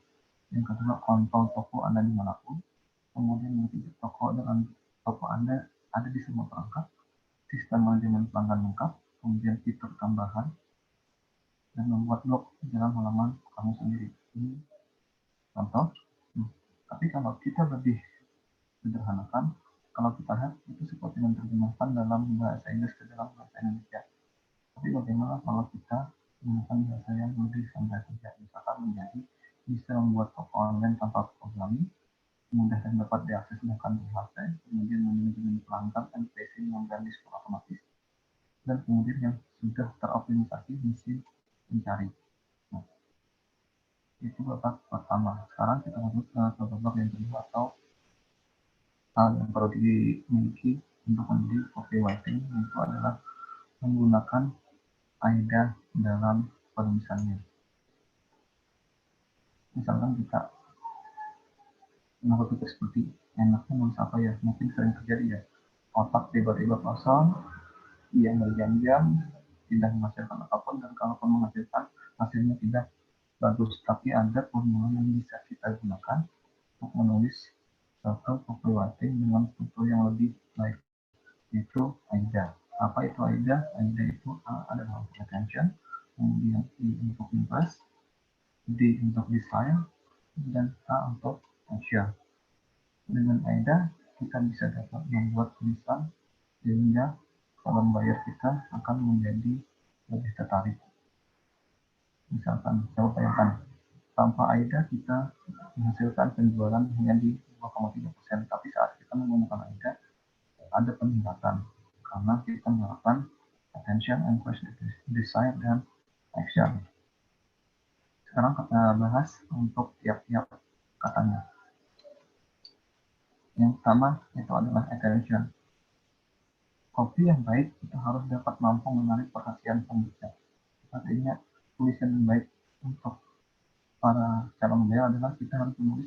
Yang kedua, kontrol toko Anda dimanapun. Kemudian yang ketiga, toko Anda ada di semua perangkat. Sistem manajemen pelanggan lengkap. Kemudian fitur tambahan dan membuat blog di dalam halaman kamu sendiri. Ini contoh. Tapi kalau kita lebih sederhanakan, kalau kita lihat itu seperti menerjemahkan dalam bahasa Inggris ke dalam bahasa Indonesia. Tapi bagaimana kalau kita menggunakan bahasa yang lebih standar saja, misalkan menjadi bisa membuat toko online tanpa programming, mudah dan dapat diakses bahkan di HP, kemudian manajemen pelanggan dan tracing yang berani secara otomatis, dan kemudian yang sudah teroptimisasi mesin mencari. Nah, itu babak pertama. Sekarang kita masuk ke babak yang kedua atau hal yang perlu dimiliki untuk menjadi copywriting, yaitu adalah menggunakan AIDA dalam penulisannya. Misalkan kita berpikir seperti enaknya nulis apa ya, mungkin sering terjadi ya, otak tiba-tiba kosong, yang berjam-jam tidak menghasilkan apapun, dan kalaupun menghasilkan hasilnya tidak bagus. Tapi ada formula yang bisa kita gunakan untuk menulis suatu copywriting dengan struktur yang lebih baik, yaitu AIDA. Apa itu AIDA? AIDA itu A adalah attention, kemudian I untuk impress, D untuk desire, dan A untuk action. Dengan AIDA kita bisa dapat membuat tulisan sehingga calon buyer kita akan menjadi lebih tertarik. Misalkan, coba bayangkan, tanpa AIDA kita menghasilkan penjualan hanya di 2,3%, tapi saat kita menggunakan AIDA ada peningkatan karena kita melakukan attention, interest, desire, dan action. Sekarang kita bahas untuk tiap-tiap katanya. Yang pertama itu adalah attention. Copy yang baik itu harus dapat mampu menarik perhatian pembaca. Artinya tulisan yang baik untuk para calon buyer adalah kita harus menulis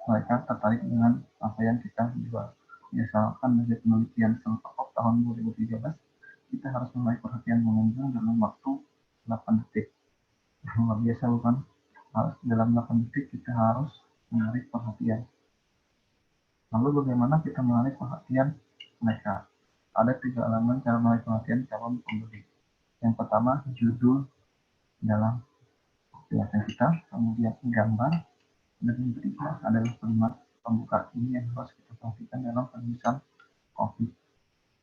mereka tertarik dengan apa yang kita jual. Misalkan dari penelitian Self tahun 2013, kita harus menarik perhatian pengunjung dalam waktu 8 detik. Luar biasa bukan? Harus dalam 8 detik kita harus menarik perhatian. Lalu bagaimana kita menarik perhatian mereka? Ada 3 elemen cara menarik perhatian calon pembeli. Yang pertama, judul dalam tulisan kita, kemudian gambar, dan yang ketiga adalah kalimat pembuka. Ini yang harus kita perhatikan dalam penulisan copy.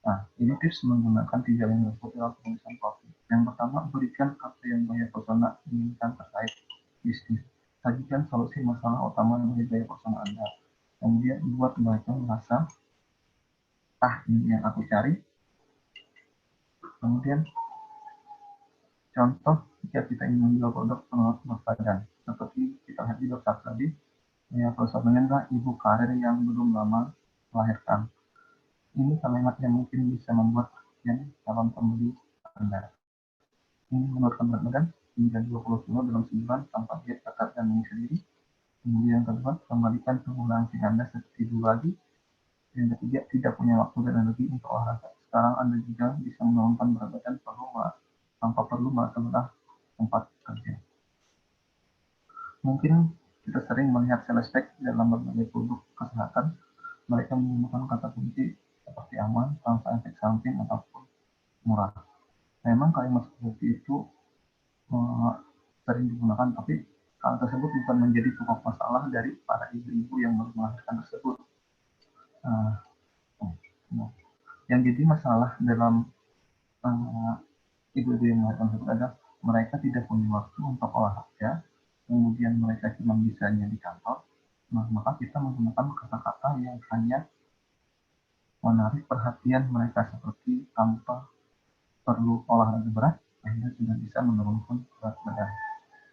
Nah, ini tips menggunakan 3 lini dalam penulisan copy. Yang pertama, berikan apa yang buyer persona inginkan terkait bisnis. Sajikan solusi masalah utama dari buyer persona Anda. Kemudian buat mereka merasa, ini yang aku cari. Kemudian contoh jika kita ingin menjual produk penguat berat badan, seperti kita lihat di dokter tadi, ya perusahaan ibu karir yang belum lama melahirkan. Ini kalimat yang mungkin bisa membuat calon pembeli Anda. Ini menurunkan berat badan hingga 20 kg dalam sebulan tanpa diet ketat dan mengisi diri. Kemudian yang kedua, kembalikan tubuh langsing Anda seperti dulu lagi. Yang ketiga, tidak punya waktu dan energi untuk olahraga. Sekarang Anda juga bisa menurunkan berat badan tanpa perlu merasa tempat kerja. Mungkin kita sering melihat sales tag dalam berbagai produk kesehatan. Mereka menggunakan kata kunci seperti aman, tanpa efek samping, ataupun murah. Memang kalimat seperti itu sering digunakan, tapi hal tersebut bukan menjadi pokok masalah dari para ibu-ibu yang baru melahirkan tersebut. Yang jadi masalah dalam ibu-ibu yang melahirkan tersebut adalah mereka tidak punya waktu untuk olahraga, kemudian mereka cuma bisanya di kantor. Maka kita menggunakan kata-kata yang hanya menarik perhatian mereka, seperti tanpa perlu olahraga berat, Anda sudah bisa menurunkan berat badan.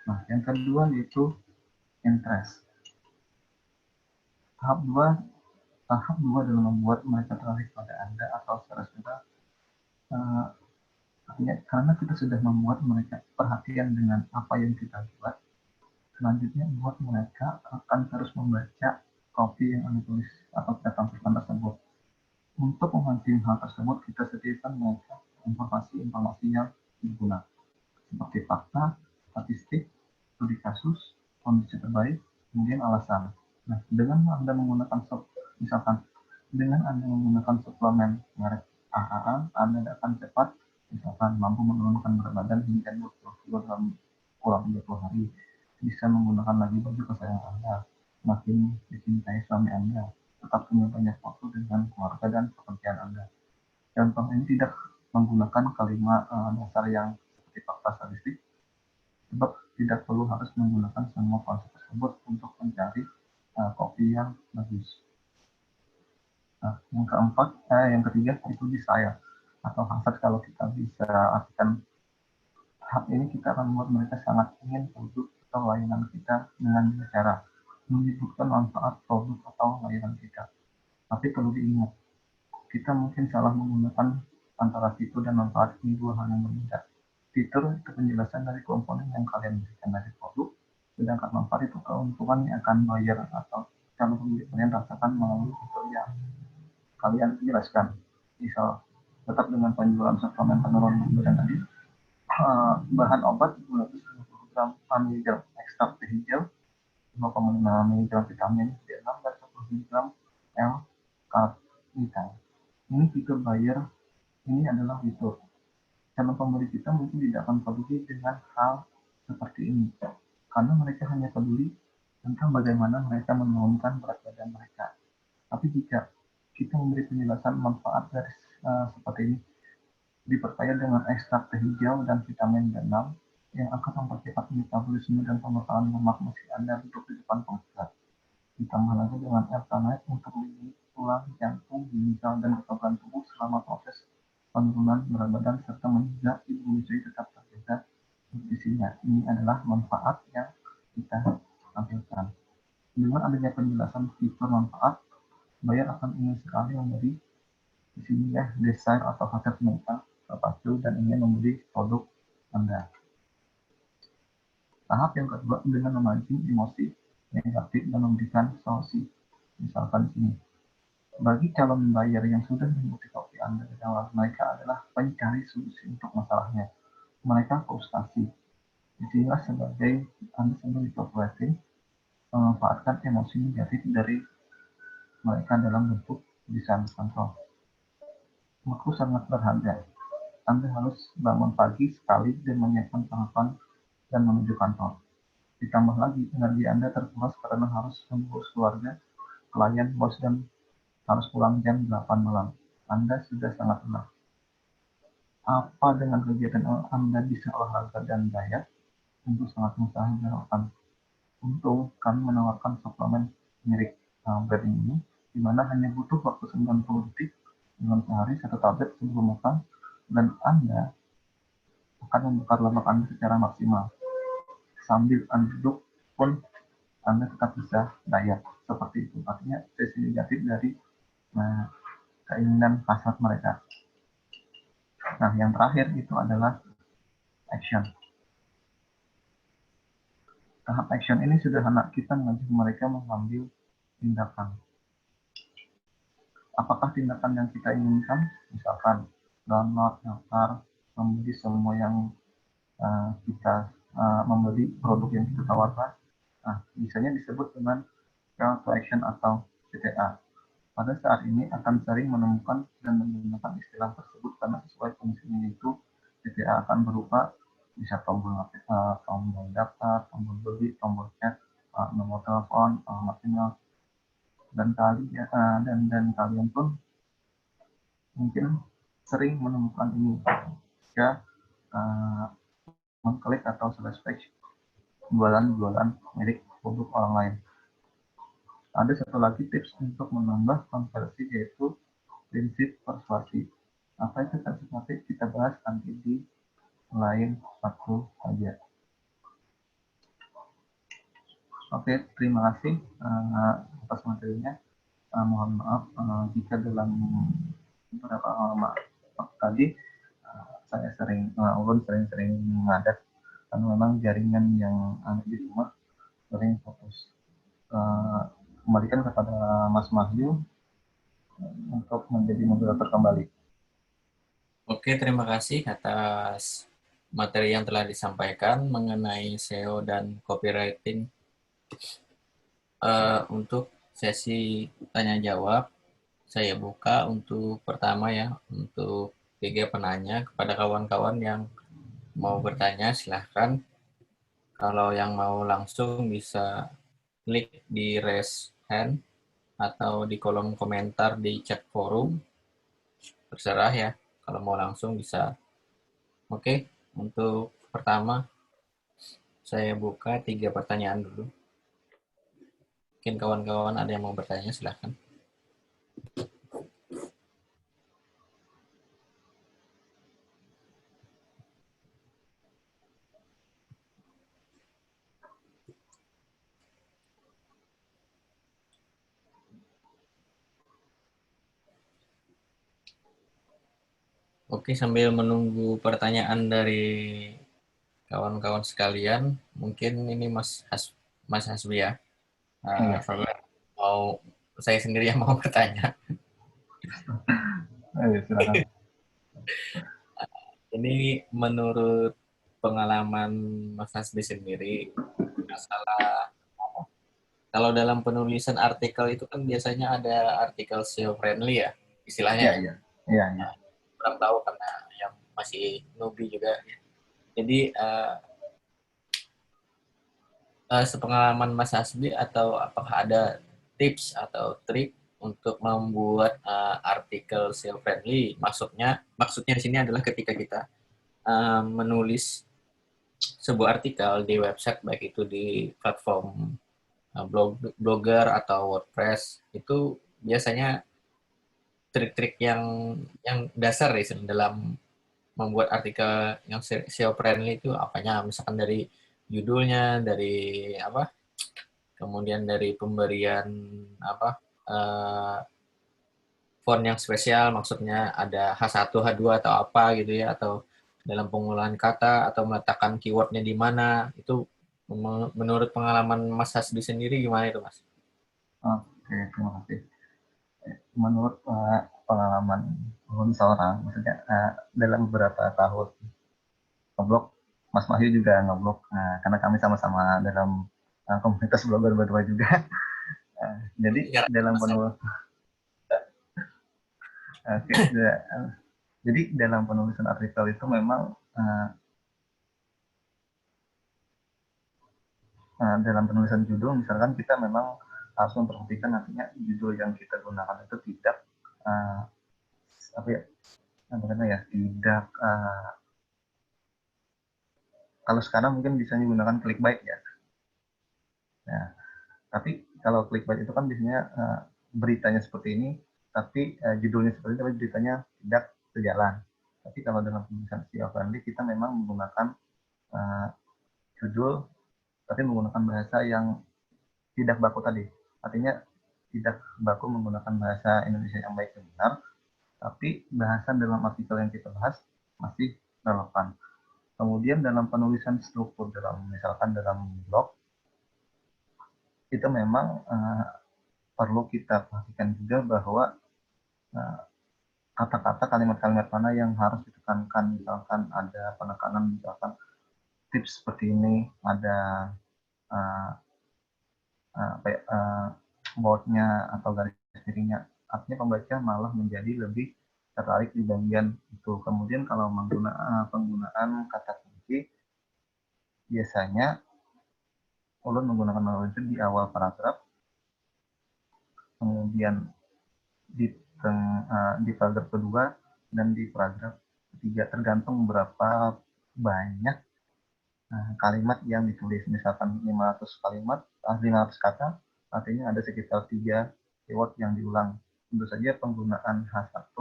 Nah, yang kedua yaitu interest. Tahap dua dalam membuat mereka tertarik pada Anda atau saudara-saudara, karena kita sudah membuat mereka perhatian dengan apa yang kita buat. Selanjutnya, buat mereka akan terus membaca copy yang Anda tulis atau kita tampilkan tersebut. Untuk memancing hal tersebut, kita sediakan mereka informasi-informasi yang digunakan, seperti fakta, statistik, studi kasus, kondisi terbaik, kemudian alasan. Nah, dengan Anda menggunakan suplemen merek AAA, Anda akan cepat, misalkan mampu menurunkan berat badan hingga 20 kg dalam kurang 30 hari, bisa menggunakan lagi baju kesayangan Anda, makin dicintai suami Anda, tetap punya banyak waktu dengan keluarga dan pekerjaan Anda. Contoh ini tidak menggunakan kalimat dasar yang seperti fakta statistik, sebab tidak perlu harus menggunakan semua konsep tersebut untuk mencari kopi yang bagus. Nah, yang ketiga itu desire atau hasrat, kalau kita bisa artikan tahap ini, kita akan membuat mereka sangat ingin produk atau layanan kita dengan cara menyebutkan manfaat produk atau layanan kita. Tapi perlu diingat, kita mungkin salah menggunakan antara fitur dan manfaat, ini dua hal yang berbeda. Fitur itu penjelasan dari komponen yang kalian berikan dari produk, sedangkan manfaat itu keuntungan yang akan bayar atau calon pembeli kalian rasakan melalui fitur yang kalian jelaskan. Misal, tetap dengan penjualan suplemen penurun badan tadi, bahan obat 250 gram miligram ekstrak teh hijau, 2,5 miligram vitamin B6, dan 10 miligram L-karnitin. Ini fitur bayar, ini adalah fitur. Calon pembeli kita mungkin tidak akan peduli dengan hal seperti ini, karena mereka hanya peduli tentang bagaimana mereka menurunkan berat badan mereka. Tapi jika kita memberi penjelasan manfaat dari seperti ini, diperkaya dengan ekstrak teh hijau dan vitamin B6 yang akan mempercepat metabolisme dan pembakaran lemak meski Anda duduk di depan komputer. Ditambah lagi dengan L-carnitine untuk melindungi tulang, jantung, ginjal, dan kekebalan tubuh selama proses penurunan berat badan, serta menjaga ibu menyusui tetap terjaga nutrisinya. Ini adalah manfaat yang kita tampilkan. Dengan adanya penjelasan fitur manfaat, buyer akan ingin sekali memberi di sini ya, desire atau hasrat mereka terpacu dan ingin membeli produk Anda. Tahap yang kedua, dengan memancing emosi negatif dan memberikan solusi. Misalkan di sini, bagi calon buyer yang sudah mengikuti kopi Anda dari awal, mereka adalah pencari solusi untuk masalahnya. Mereka frustasi. Disinilah sebagai Anda sebagai copywriting memanfaatkan emosi negatif dari mereka dalam bentuk desain kontrol. Waktu sangat berharga. Anda harus bangun pagi sekali dan menyiapkan tahapan dan menuju kantor. Ditambah lagi, energi Anda terkuras karena harus mengurus keluarga, klien, bos, dan harus pulang jam 8 malam. Anda sudah sangat lelah. Apa dengan kegiatan Anda bisa olahraga dan diet? Tentu sangat mustahil. Untung kami menawarkan suplemen mirip brand ini, di mana hanya butuh waktu 90 detik dalam sehari 1 tablet sebelum makan, dan Anda akan membakar lemak Anda secara maksimal. Sambil Anda duduk pun Anda tetap bisa diet. Seperti itu. Artinya sesi negatif dari keinginan hasrat mereka. Nah, yang terakhir itu adalah action. Tahap action ini sederhana, kita mengajak mereka mengambil tindakan. Apakah tindakan yang kita inginkan? Misalkan download, daftar, membeli semua yang kita membeli produk yang kita tawarkan. Nah, biasanya disebut dengan call to action atau CTA. Pada saat ini akan sering menemukan dan menggunakan istilah tersebut karena sesuai fungsinya, itu CTA akan berupa bisa tombol daftar, tombol beli, tombol chat, nomor telepon, alamat email, dan kalian pun mungkin sering menemukan ini jika mengklik atau slash page jualan milik produk orang lain. Ada satu lagi tips untuk menambah konversi, yaitu prinsip persuasi. Apa itu persuasi? Kita bahas nanti di lain waktu saja. Oke, terima kasih atas materinya. Mohon maaf jika dalam beberapa tadi saya ulun sering ngadat, karena memang jaringan yang ada di rumah sering fokus. Kembalikan kepada Mas Mahyu untuk menjadi moderator kembali. Oke, terima kasih atas materi yang telah disampaikan mengenai SEO dan copywriting. Untuk sesi tanya jawab, saya buka untuk pertama ya, untuk 3 penanya. Kepada kawan-kawan yang mau bertanya, silahkan. Kalau yang mau langsung bisa klik di raise hand atau di kolom komentar di chat forum. Terserah ya, kalau mau langsung bisa. Oke, untuk pertama saya buka 3 pertanyaan dulu. Mungkin kawan-kawan ada yang mau bertanya, silahkan. Oke, sambil menunggu pertanyaan dari kawan-kawan sekalian, mungkin ini Mas Hasbi ya. Iya. Mau saya sendiri yang mau bertanya. Ayo, silakan. Ini menurut pengalaman Mas Hasbi sendiri, masalah kalau dalam penulisan artikel itu kan biasanya ada artikel SEO friendly ya, istilahnya Iya, ya. iya. Iya, iya. Kurang tahu karena yang masih newbie juga. Jadi sepengalaman Mas Hasbi atau apakah ada tips atau trik untuk membuat artikel SEO friendly? Maksudnya di sini adalah ketika kita menulis sebuah artikel di website, baik itu di platform blogger atau WordPress, itu biasanya trik-trik yang dasar ya dalam membuat artikel yang SEO friendly itu apanya? Misalkan dari judulnya, dari apa? Kemudian dari pemberian apa? Uh, font yang spesial, maksudnya ada H1, H2 atau apa gitu ya, atau dalam pengolahan kata atau meletakkan keywordnya di mana, itu menurut pengalaman Mas Hasbi sendiri gimana itu, Mas? Oke, terima kasih. Menurut pengalaman seorang, maksudnya dalam beberapa tahun ngeblog, Mas Wahyu juga ngeblog, karena kami sama-sama dalam komunitas blogger berdua juga. Jadi Ya, dalam jadi dalam penulisan artikel itu memang dalam penulisan judul, misalkan kita memang harus memperhatikan nantinya judul yang kita gunakan itu tidak apa ya, tidak kalau sekarang mungkin bisa menggunakan clickbait ya. Nah, tapi kalau clickbait itu kan biasanya beritanya seperti ini, tapi judulnya seperti ini, tapi beritanya tidak sejalan. Tapi kalau dalam penulisan SEO friendly, kita memang menggunakan judul, tapi menggunakan bahasa yang tidak baku tadi. Artinya tidak baku menggunakan bahasa Indonesia yang baik dan benar, tapi bahasa dalam artikel yang kita bahas masih relevan. Kemudian dalam penulisan struktur, misalkan dalam blog, itu memang perlu kita perhatikan juga bahwa kata-kata, kalimat-kalimat mana yang harus ditekankan. Misalkan ada penekanan, misalkan tips seperti ini, ada boldnya atau garis miringnya. Artinya pembaca malah menjadi lebih tertarik di bagian itu. Kemudian kalau penggunaan kata kunci, biasanya ulun menggunakan kata kunci di awal paragraf, kemudian di paragraf kedua, dan di paragraf ketiga, tergantung berapa banyak kalimat yang ditulis. Misalkan 500 kalimat, 500 kata, artinya ada sekitar 3 keyword yang diulang. Tentu saja penggunaan H1,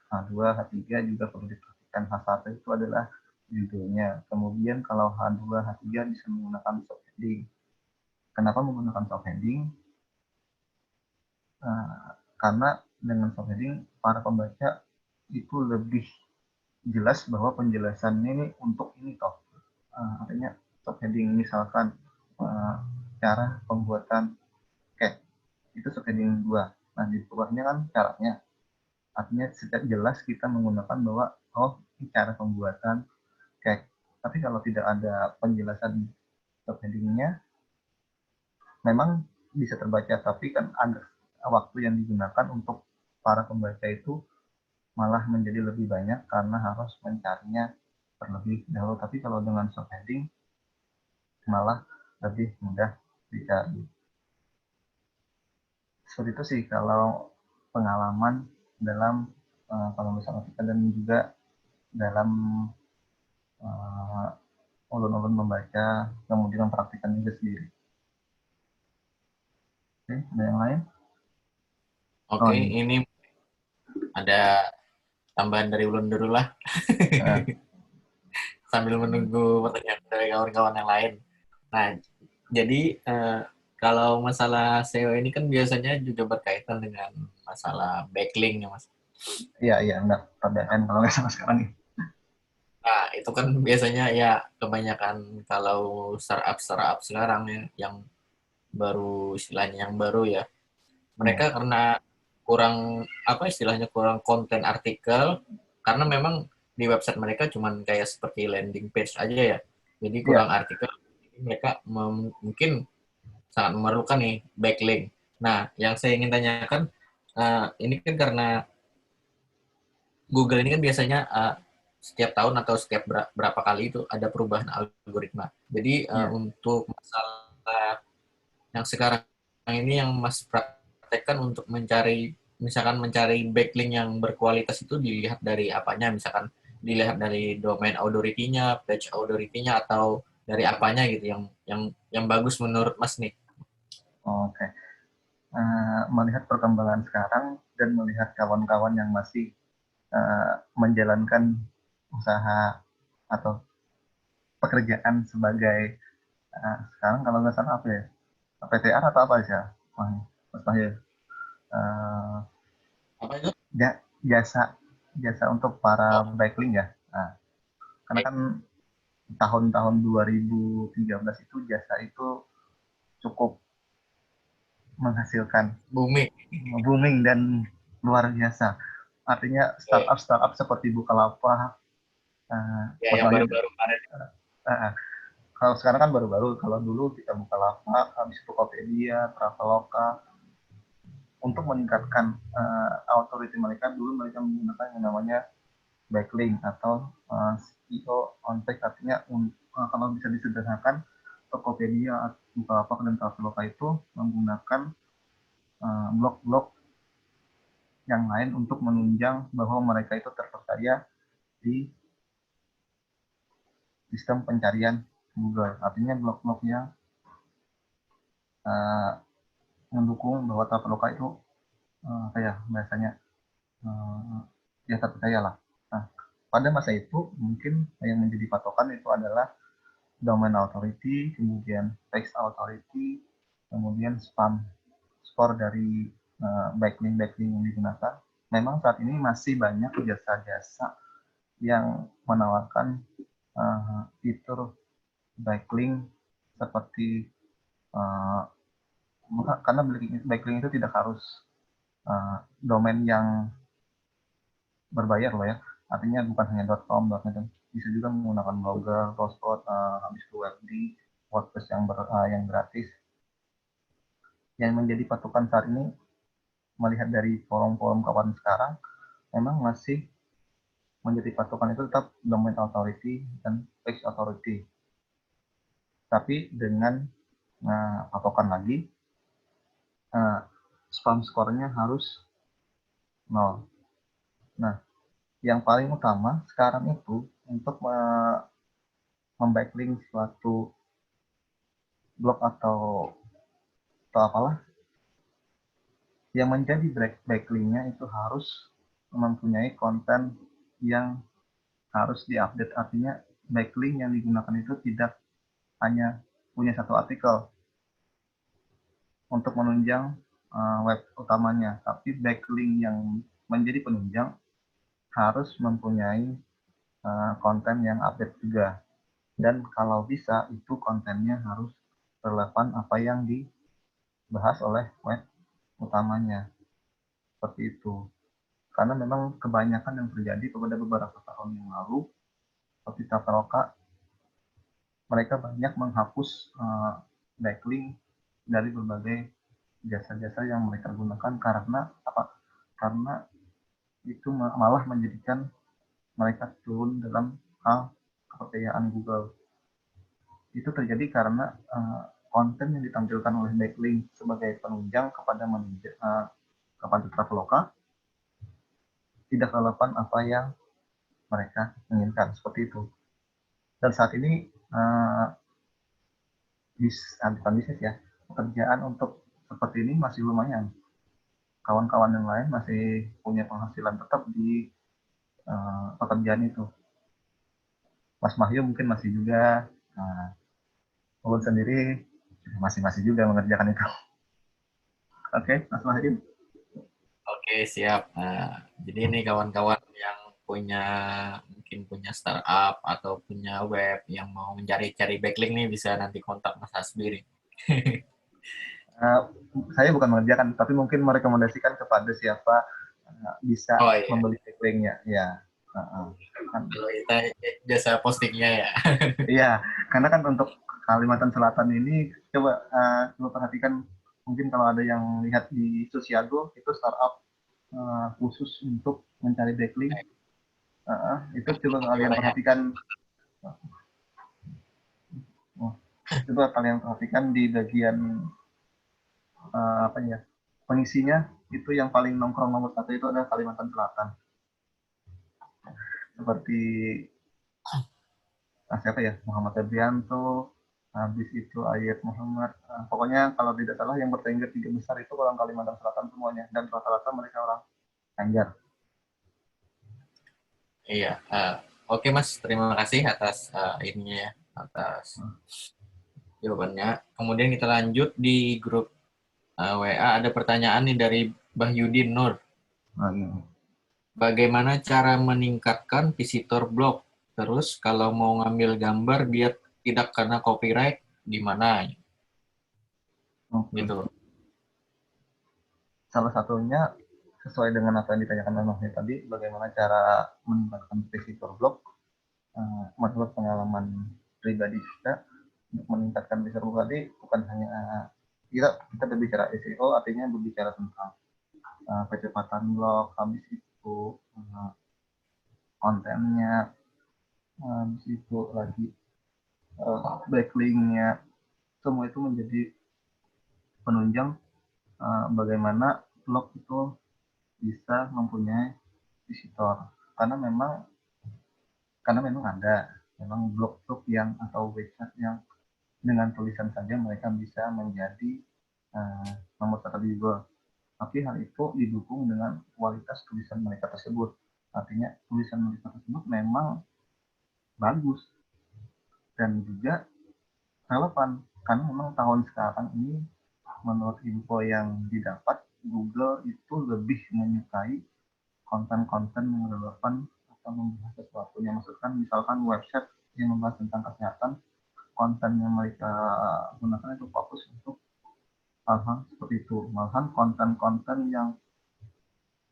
H2, H3 juga perlu diperhatikan. H1 itu adalah judulnya. Kemudian kalau H2, H3 bisa menggunakan subheading. Kenapa menggunakan subheading? Karena dengan subheading, para pembaca itu lebih jelas bahwa penjelasannya ini untuk ini toh. Artinya subheading misalkan cara pembuatan cake, itu subheading 2. Nah, di bawahnya kan caranya. Artinya setiap jelas kita menggunakan bahwa ini cara pembuatan cake. Tapi kalau tidak ada penjelasan subheadingnya, memang bisa terbaca, tapi kan ada waktu yang digunakan untuk para pembaca itu malah menjadi lebih banyak karena harus mencarinya terlebih dahulu. Tapi kalau dengan subheading malah lebih mudah dicari. Seperti itu sih kalau pengalaman dalam penulisan artikel, dan juga dalam ulun-ulun membaca, kemudian mempraktikkan juga sendiri. Oke, ada yang lain? Oke, Ini. ini ada tambahan dari Ulun dulu lah. Nah, Sambil menunggu pertanyaan dari kawan-kawan yang lain. Nah, jadi kalau masalah SEO ini kan biasanya juga berkaitan dengan masalah backlink ya, Mas. iya, iya, enggak. PBN kalau nggak salah sekarang nih. Nah, itu kan biasanya ya kebanyakan kalau startup sekarang ya, yang baru istilahnya yang baru ya. Iya, Mereka karena kurang apa istilahnya kurang konten artikel karena memang di website mereka cuman kayak seperti landing page aja ya. Jadi kurang iya. artikel. Mereka mungkin sangat memerlukan nih backlink. Nah, yang saya ingin tanyakan ini kan karena Google ini kan biasanya setiap tahun atau setiap berapa kali itu ada perubahan algoritma. Jadi Iya. untuk masalah yang sekarang ini yang Mas praktekkan untuk mencari backlink yang berkualitas itu dilihat dari apanya? Misalkan dilihat dari domain authority-nya, page authority-nya atau dari apanya gitu yang bagus menurut Mas nih? Oke. Melihat perkembangan sekarang dan melihat kawan-kawan yang masih menjalankan usaha atau pekerjaan sebagai sekarang kalau nggak salah apa ya, PTR atau apa sih ya, Mas Mahir? Uh, Apa itu? jasa jasa untuk Oh, para backlink ya. Nah, karena kan tahun-tahun 2013 itu jasa itu cukup menghasilkan, booming. booming dan luar biasa. Artinya startup seperti Bukalapak, Ya, Mas yang Wahyu, baru-baru kemarin. kalau sekarang kan baru-baru. Kalau dulu kita Bukalapak, habis Tokopedia, Traveloka, untuk meningkatkan authority mereka, dulu mereka menggunakan yang namanya backlink atau SEO on page. Artinya kalau bisa disederhanakan, Tokopedia, Bukalapak, dan Traveloka itu menggunakan blog-blog yang lain untuk menunjang bahwa mereka itu terpercaya di sistem pencarian Google. Artinya blog-blognya uh, mendukung bahwa Traveloka itu kayak biasanya ya terpercaya lah. Nah, pada masa itu mungkin yang menjadi patokan itu adalah domain authority, kemudian text authority, kemudian spam score dari backlink yang digunakan. Memang saat ini masih banyak jasa-jasa yang menawarkan fitur backlink seperti uh, karena backlink itu tidak harus domain yang berbayar loh ya. Artinya bukan hanya .com, .net, bisa juga menggunakan Blogger, Blogspot, habis itu Webd, WordPress yang gratis. Yang menjadi patokan saat ini, melihat dari forum-forum kawan sekarang, memang masih menjadi patokan itu tetap domain authority dan page authority. Tapi dengan patokan lagi, spam score-nya harus 0. Nah, yang paling utama sekarang itu untuk membacklink suatu blog atau apalah yang menjadi backlinknya itu harus mempunyai konten yang harus diupdate. Artinya backlink yang digunakan itu tidak hanya punya satu artikel untuk menunjang web utamanya, tapi backlink yang menjadi penunjang harus mempunyai konten yang update juga. Dan kalau bisa itu kontennya harus relevan apa yang dibahas oleh web utamanya. Seperti itu. Karena memang kebanyakan yang terjadi pada beberapa tahun yang lalu, seperti Traveloka, mereka banyak menghapus backlink dari berbagai jasa-jasa yang mereka gunakan karena apa? Karena itu malah menjadikan mereka turun dalam hal kepercayaan Google. Itu terjadi karena konten yang ditampilkan oleh backlink sebagai penunjang kepada Traveloka tidak relevan apa yang mereka inginkan, seperti itu. Dan saat ini bukan bisnis ya, pekerjaan untuk seperti ini masih lumayan. Kawan-kawan yang lain masih punya penghasilan tetap di pekerjaan itu. Mas Mahyu mungkin masih juga. Nah, Ulun sendiri masih juga mengerjakan itu. Oke, Mas Mahyu. Oke, siap. Nah, jadi ini kawan-kawan yang mungkin punya startup atau punya web yang mau mencari-cari backlink nih bisa nanti kontak Mas Hasbi nih. Uh, saya bukan mengerjakan, tapi mungkin merekomendasikan kepada siapa bisa Oh iya, membeli backlinknya. Ya. kalau kita jasa postingnya ya. Iya, karena kan untuk Kalimantan Selatan ini coba perhatikan, mungkin kalau ada yang lihat di Sosiago itu startup khusus untuk mencari backlink. Itu coba kalian perhatikan. Coba kalian perhatikan di bagian apa ya, pengisinya itu yang paling nongkrong nomor satu itu adalah Kalimantan Selatan. Seperti siapa ya, Muhammad Febrianto, habis itu Ayat Muhammad. Pokoknya kalau tidak salah yang bersaing tiga besar itu orang Kalimantan Selatan semuanya, dan rata-rata mereka orang Banjar. Iya. Oke Mas, terima kasih atas ininya ya, atas jawabannya. Kemudian kita lanjut di grup WA, ada pertanyaan nih dari Bahyudin Nur. Bagaimana cara meningkatkan visitor blog? Terus kalau mau ngambil gambar biar tidak kena copyright, gimana? Gitu. Salah satunya sesuai dengan apa yang ditanyakan Mas tadi, bagaimana cara meningkatkan visitor blog. Menurut pengalaman pribadi kita, untuk meningkatkan visitor blog tadi bukan hanya kita berbicara SEO, artinya berbicara tentang kecepatan blog, habis itu kontennya, habis itu lagi backlinknya, semua itu menjadi penunjang bagaimana blog itu bisa mempunyai visitor. Karena memang ada memang blog-blog yang atau website yang dengan tulisan saja mereka bisa menjadi nomor satu di Google. Tapi hal itu didukung dengan kualitas tulisan mereka tersebut. Artinya tulisan mereka tersebut memang bagus dan juga relevan. Karena memang tahun sekarang ini menurut info yang didapat, Google itu lebih menyukai konten-konten yang relevan atau membahas sesuatu. Yang maksudkan misalkan website yang membahas tentang kesehatan, konten yang mereka gunakan itu fokus untuk hal-hal seperti itu. Malahan konten-konten yang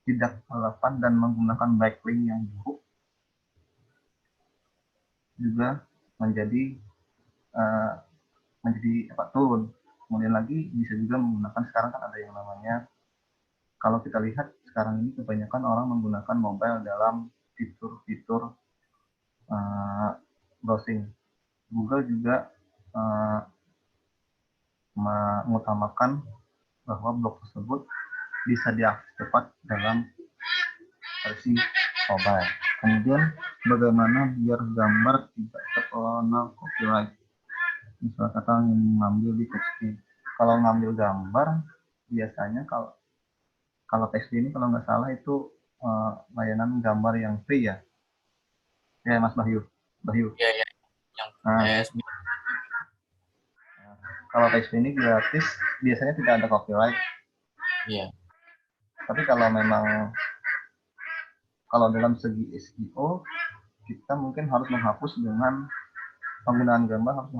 tidak relevan dan menggunakan backlink yang buruk juga menjadi turun. Kemudian lagi bisa juga menggunakan, sekarang kan ada yang namanya, kalau kita lihat sekarang ini kebanyakan orang menggunakan mobile dalam fitur-fitur browsing. Google juga mengutamakan bahwa blog tersebut bisa diakses cepat dalam versi mobile. Kemudian bagaimana biar gambar tidak terkena copyright. Misal kata ngambil di text. Kalau ngambil gambar biasanya kalau teks ini kalau nggak salah itu layanan gambar yang free ya. Ya Mas Bahyu. Iya, ya. Yang PSB. Kalau teks ini gratis biasanya tidak ada copyright. Iya. Tapi kalau dalam segi SEO kita mungkin harus menghapus dengan penggunaan gambar, harus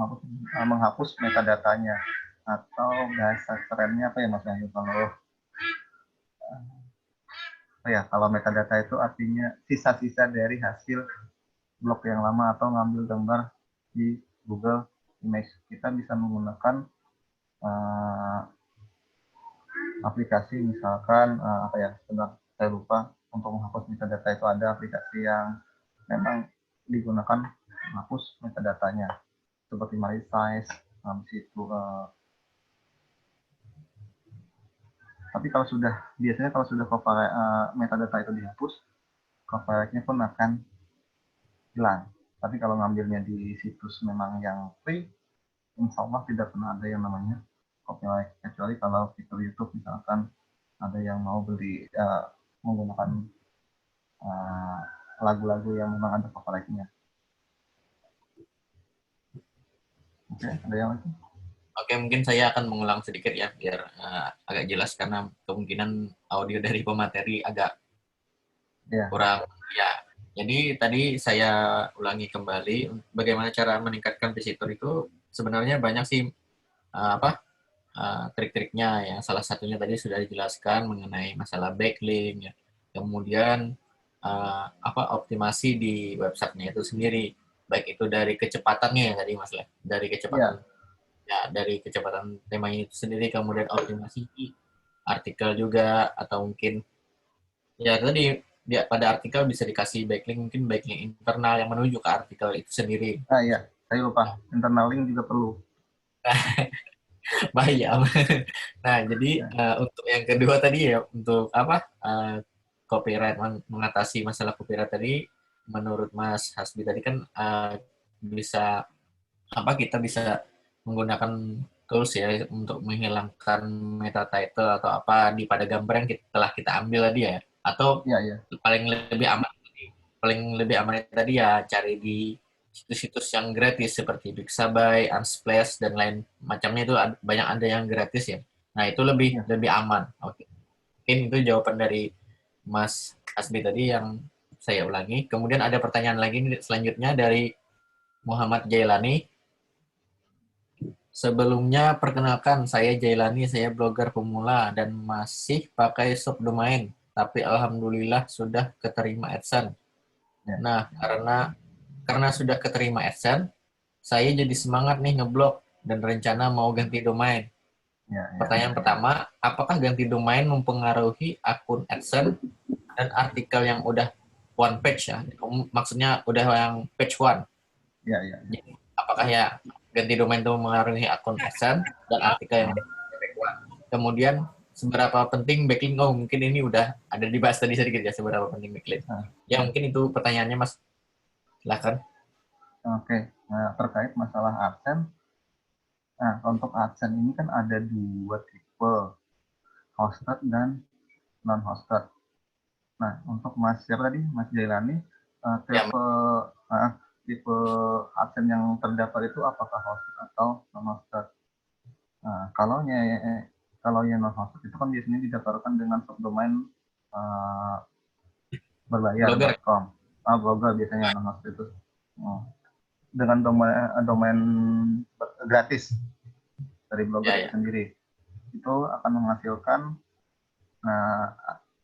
menghapus metadatanya, atau bahasa kerennya apa ya Mas Wahyu, kalau metadata itu artinya sisa-sisa dari hasil blog yang lama atau ngambil gambar di Google Image. Kita bisa menggunakan aplikasi, misalkan saya lupa, untuk menghapus metadata itu ada aplikasi yang memang digunakan menghapus metadatanya seperti MySize, habis itu tapi biasanya kalau sudah metadata itu dihapus, copyright-nya pun akan hilang. Tapi kalau ngambilnya di situs memang yang free, insya Allah tidak pernah ada yang namanya copyright, kecuali kalau fitur YouTube misalkan ada yang mau beli menggunakan lagu-lagu yang memang ada copyrightnya. Oke, ada yang lagi? Oke, mungkin saya akan mengulang sedikit ya, biar agak jelas, karena kemungkinan audio dari pemateri agak kurang. Ya, jadi tadi saya ulangi kembali, bagaimana cara meningkatkan visitor itu sebenarnya banyak sih trik-triknya. Yang salah satunya tadi sudah dijelaskan mengenai masalah backlink, ya. Kemudian optimasi di websitenya itu sendiri, baik itu dari kecepatannya ya tadi Mas, dari kecepatan dari kecepatan temanya itu sendiri, kemudian optimasi artikel juga, atau mungkin ya tadi pada artikel bisa dikasih backlink, mungkin backlink internal yang menuju ke artikel itu sendiri. Iya, saya lupa. Internal link juga perlu. Bahaya. Nah, jadi untuk yang kedua tadi ya, untuk copyright, mengatasi masalah copyright tadi, menurut Mas Hasbi tadi kan bisa kita bisa menggunakan tools ya untuk menghilangkan meta title atau apa pada gambar yang telah kita ambil tadi ya, atau paling lebih aman tadi ya cari di situs-situs yang gratis seperti Pixabay, Unsplash dan lain macamnya, itu banyak ada yang gratis ya. Nah, itu lebih aman. Oke. Mungkin itu jawaban dari Mas Hasbi tadi yang saya ulangi. Kemudian ada pertanyaan lagi selanjutnya dari Muhammad Jailani. Sebelumnya, perkenalkan, saya Jailani, saya blogger pemula dan masih pakai subdomain, tapi alhamdulillah sudah keterima AdSense. Nah, karena sudah keterima AdSense, saya jadi semangat nih ngeblog dan rencana mau ganti domain. Pertanyaan pertama, apakah ganti domain mempengaruhi akun AdSense dan artikel yang udah one page ya? Maksudnya udah yang page one. Jadi, apakah ya ganti domain itu mempengaruhi akun AdSense dan artikel yang page one? Kemudian, seberapa penting backlink? Oh, mungkin ini udah ada dibahas tadi sedikit ya, seberapa penting backlink. Ya, mungkin itu pertanyaannya, Mas. Silakan. Oke, nah, terkait masalah AdSense. Nah, untuk AdSense ini kan ada dua tipe, hosted dan non-hosted. Nah, untuk Mas siapa tadi? Mas Jailani, tipe AdSense yang terdapat itu apakah hosted atau non-hosted? Nah, kalau yang non-hosted itu kan biasanya didaftarkan dengan subdomain berbayar.com. Blogger biasanya non-hosted itu. Dengan domain gratis dari blogger itu sendiri, itu akan menghasilkan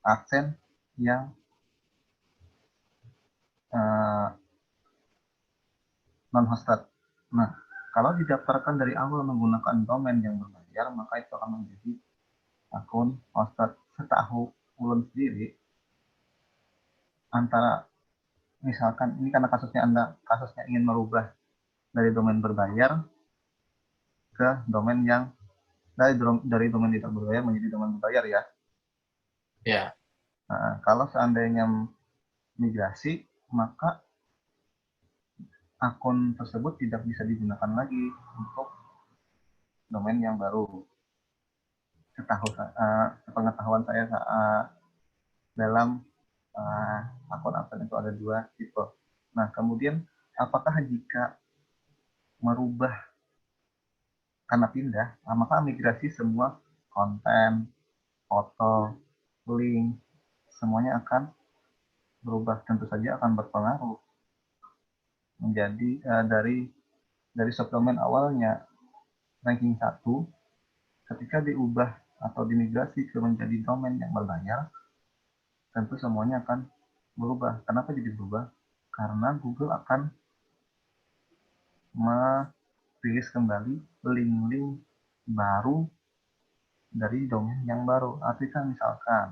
AdSense yang non-hosted. Nah, kalau didaftarkan dari awal menggunakan domain yang berbayar, maka itu akan menjadi akun hosted. Setahu ulun sendiri, antara misalkan ini karena kasusnya ingin merubah dari domain berbayar ke domain yang dari domain tidak berbayar menjadi domain berbayar ya. Ya. Nah, kalau seandainya migrasi, maka akun tersebut tidak bisa digunakan lagi untuk domain yang baru. Sepengetahuan saya dalam akun AdSense itu ada dua tipe. Nah, kemudian apakah jika merubah karena pindah, maka migrasi semua konten, foto, link, semuanya akan berubah? Tentu saja akan berpengaruh. Menjadi dari subdomain awalnya ranking 1, ketika diubah atau dimigrasi ke menjadi domain yang berbayar, tentu semuanya akan berubah. Kenapa jadi berubah? Karena Google akan merilis kembali link-link baru dari domain yang baru. Artinya misalkan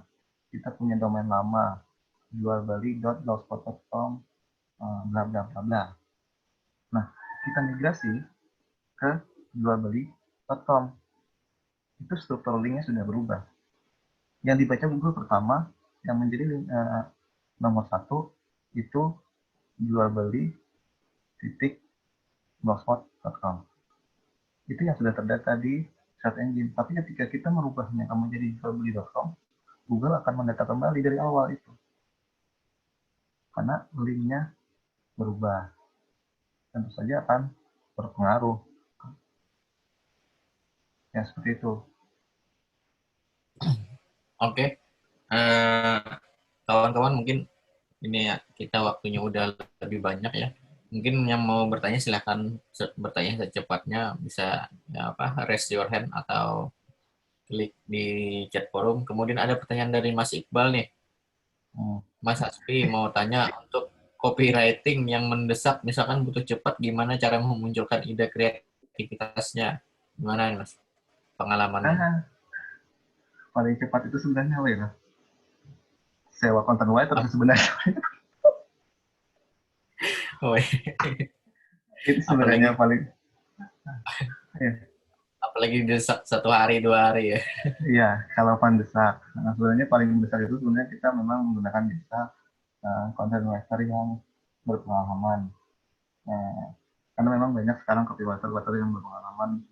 kita punya domain lama, jualbeli.blogspot.com, bla bla bla bla. Nah, kita migrasi ke jualbeli.com. Itu struktur linknya sudah berubah. Yang dibaca Google pertama, yang menjadi nomor 1 itu jualbeli.blogspot.com. Itu yang sudah terdata di search engine. Tapi ketika kita merubahnya kamu jadi jualbeli.com, Google akan mendata kembali dari awal itu. Karena linknya berubah. Tentu saja akan berpengaruh. Ya, seperti itu. Oke. Kawan-kawan mungkin ini ya, kita waktunya udah lebih banyak ya. Mungkin yang mau bertanya silahkan bertanya secepatnya, bisa ya apa, raise your hand atau klik di chat forum. Kemudian ada pertanyaan dari Mas Iqbal nih. Mas Aspi mau tanya, untuk copywriting yang mendesak, misalkan butuh cepat, gimana cara memunculkan ide kreativitasnya? Gimana nih Mas pengalamannya? Paling cepat itu sebenarnya apa ya? Sewa content writer sih sebenarnya. Oh, Itu apalagi sebenarnya paling ya. apalagi desak 1 hari 2 hari ya. Iya, kalau mendesak. Nah, sebenarnya paling mendesak itu sebenarnya kita memang menggunakan jasa content writer yang berpengalaman. Karena memang banyak sekarang copywriter yang berpengalaman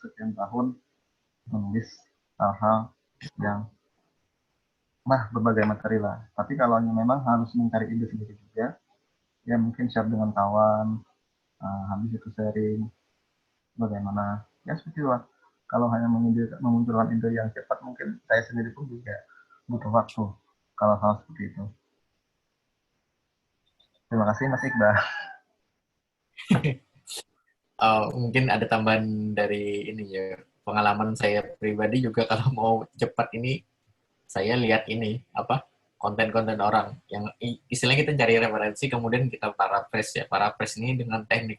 sekian tahun menulis hal-hal yang berbagai materi lah. Tapi kalau memang harus mencari ide sendiri juga, ya mungkin share dengan kawan, habis itu sharing bagaimana. Ya seperti itu lah. Kalau hanya memunculkan ide yang cepat, mungkin saya sendiri pun juga butuh waktu kalau hal seperti itu. Terima kasih Mas Iqbal. Mungkin ada tambahan dari ini ya, pengalaman saya pribadi juga. Kalau mau cepat ini, saya lihat ini apa, konten-konten orang yang istilahnya kita cari referensi, kemudian kita paraphrase ya. Paraphrase ini dengan teknik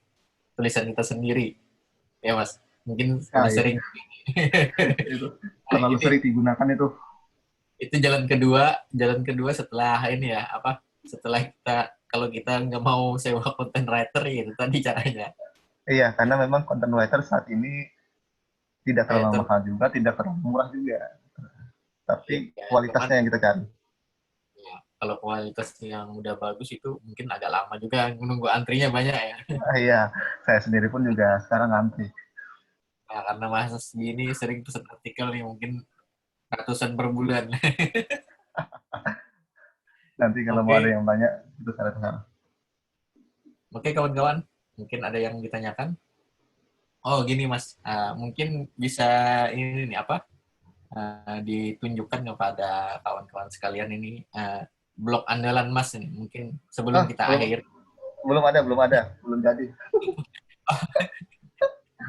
tulisan kita sendiri ya Mas, mungkin Ya, udah iya. sering. Itu Nah, terlalu sering digunakan itu. itu jalan kedua setelah ini ya apa, setelah kita, kalau kita nggak mau sewa content writer ya itu tadi caranya. Iya, karena memang content writer saat ini tidak terlalu Writer mahal juga, tidak terlalu murah juga. Tapi ya, cuman kualitasnya yang kita cari. ya, kalau kualitas yang udah bagus itu mungkin agak lama juga, menunggu antrinya banyak ya. Iya, saya sendiri pun juga sekarang ngantri. Nah, karena masa segini sering pesan artikel nih, mungkin ratusan per bulan. Nanti kalau mau ada Oke, yang banyak, itu saya sekarang. oke kawan-kawan, mungkin ada yang ditanyakan. Oh gini Mas, mungkin bisa ini nih apa, ditunjukkan kepada kawan-kawan sekalian ini, blog andalan Mas ini, mungkin sebelum kita Belum, akhir. belum jadi.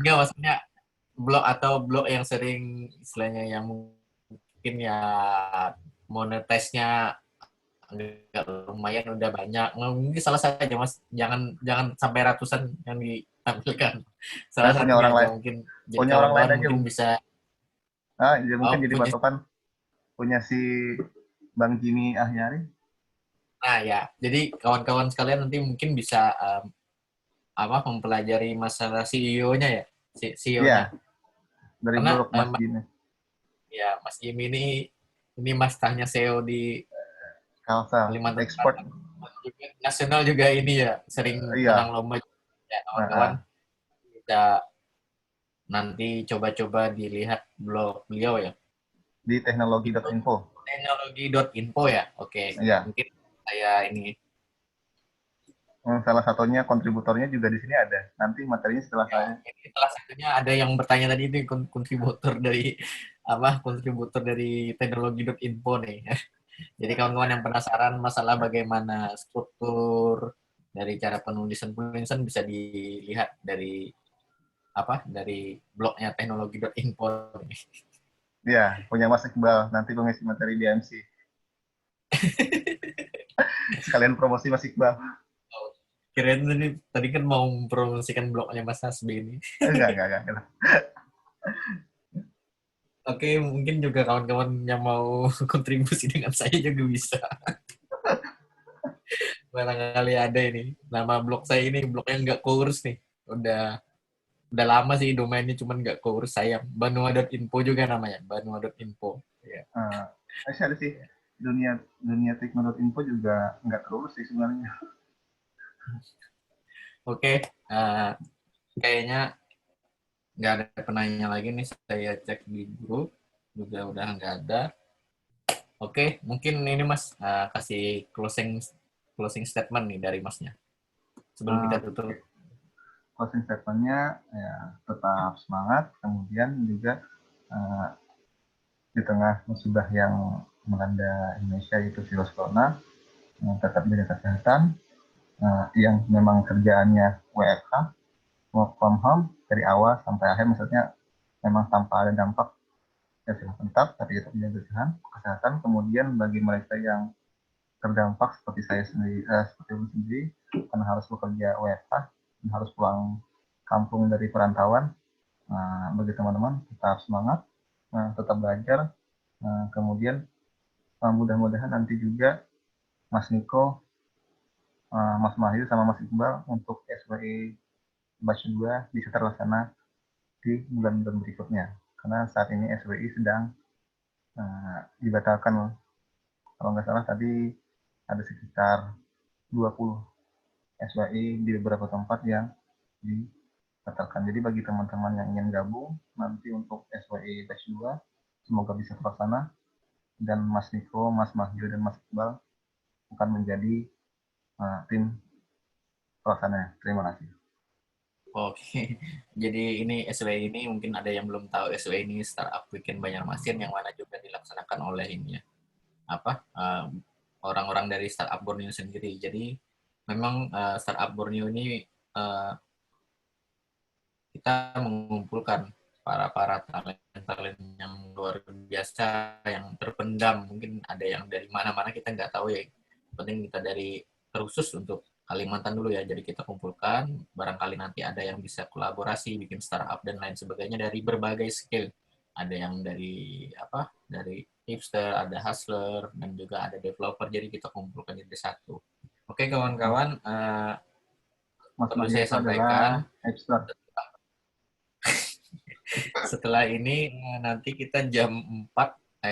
Enggak, maksudnya blog yang sering istilahnya, yang mungkin ya monetize-nya agak lumayan, udah banyak. Mungkin salah satu aja Mas, jangan jangan sampai ratusan yang ditampilkan. Salah Punya satunya orang aja lain, mungkin. Jadi punya orang lain kawan-kawan aja. mungkin bisa, Ya mungkin jadi punya. patokan punya si Bang Jimmy Ahyari. Nah ya, jadi kawan-kawan sekalian nanti mungkin bisa apa, mempelajari masalah CEO-nya ya, CEO-nya. Iya, dari Karena blog Mas Jimmy. ya Mas Jimmy ini mastahnya SEO di Kalsa, Kalimantan expert. Selatan. Juga, nasional juga ini ya, sering menang Iya, lomba ya kawan-kawan. Bisa nanti coba-coba dilihat blog beliau ya. di Itu teknologi.info. teknologi.info ya. Oke, Iya, mungkin saya ini salah satunya kontributornya juga di sini ada. Nanti materinya setelah ya, saya. ini salah satunya ada yang bertanya tadi itu, kontributor dari apa, kontributor dari teknologi.info nih. Jadi kawan-kawan yang penasaran masalah bagaimana struktur dari cara penulisan bisa dilihat dari apa, dari blognya teknologi.info. Iya, punya Mas Iqbal. Nanti pengisi materi di MC. Sekalian promosi Mas Iqbal. Kirain tadi kan mau mempromosikan blognya Mas Hasbi ini. Enggak. Oke, mungkin juga kawan-kawan yang mau kontribusi dengan saya juga bisa. Barangkali ada ini. Nama blog saya ini blognya nggak keurus nih. Udah lama sih domainnya, cuman nggak keurus saya. Banua.info juga namanya. Banua.info. Ya. Masih ada sih dunia dunia teknologi.info juga nggak terurus sih sebenarnya. Oke, kayaknya Nggak ada penanya lagi nih, saya cek di grup juga udah nggak ada. Oke, mungkin ini Mas kasih closing statement nih dari Masnya sebelum kita tutup. Closing statement-nya ya tetap semangat, kemudian juga di tengah musibah yang melanda Indonesia yaitu virus corona, tetap jaga kesehatan, yang memang kerjaannya WFH, work from home dari awal sampai akhir, maksudnya memang tanpa ada dampak, ya silahkan tetap, tapi tetap menjaga kesehatan. Kemudian bagi mereka yang terdampak seperti saya sendiri, seperti saya sendiri, karena harus bekerja WFH dan harus pulang kampung dari perantauan, bagi teman-teman tetap semangat, tetap belajar, kemudian mudah-mudahan nanti juga Mas Niko, Mas Mahyu sama Mas Iqbal untuk SWI batch 2 bisa terlaksana di bulan-bulan berikutnya. Karena saat ini SWI sedang dibatalkan. Kalau nggak salah tadi ada sekitar 20 SWI di beberapa tempat yang dibatalkan. Jadi bagi teman-teman yang ingin gabung nanti untuk SWI batch 2, semoga bisa terlaksana. Dan Mas Niko, Mas Mahyu, dan Mas Iqbal akan menjadi tim pelaksana. Terima kasih. Oke, jadi ini SW ini mungkin ada yang belum tahu, SW ini Startup Weekend Banjarmasin yang mana juga dilaksanakan oleh ini ya, orang-orang dari Startup Borneo sendiri. Jadi memang Startup Borneo ini kita mengumpulkan para talent yang luar biasa yang terpendam, mungkin ada yang dari mana-mana kita nggak tahu ya. Penting kita dari terusus untuk Kalimantan dulu ya, jadi kita kumpulkan, barangkali nanti ada yang bisa kolaborasi, bikin startup dan lain sebagainya dari berbagai skill. Ada yang dari hipster, ada hustler, dan juga ada developer, jadi kita kumpulkan jadi satu. Oke kawan-kawan, perlu saya sampaikan, setelah ini nanti kita jam 4,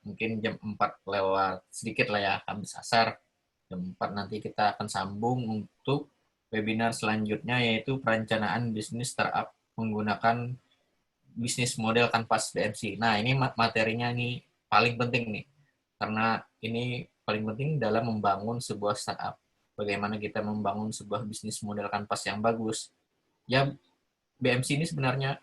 mungkin jam 4 lewat sedikit lah ya, habis asar. Jam 4 nanti kita akan sambung untuk webinar selanjutnya, yaitu perencanaan bisnis startup menggunakan bisnis model Canvas BMC. Nah, ini materinya nih paling penting nih, karena ini paling penting dalam membangun sebuah startup. Bagaimana kita membangun sebuah bisnis model Canvas yang bagus. Ya, BMC ini sebenarnya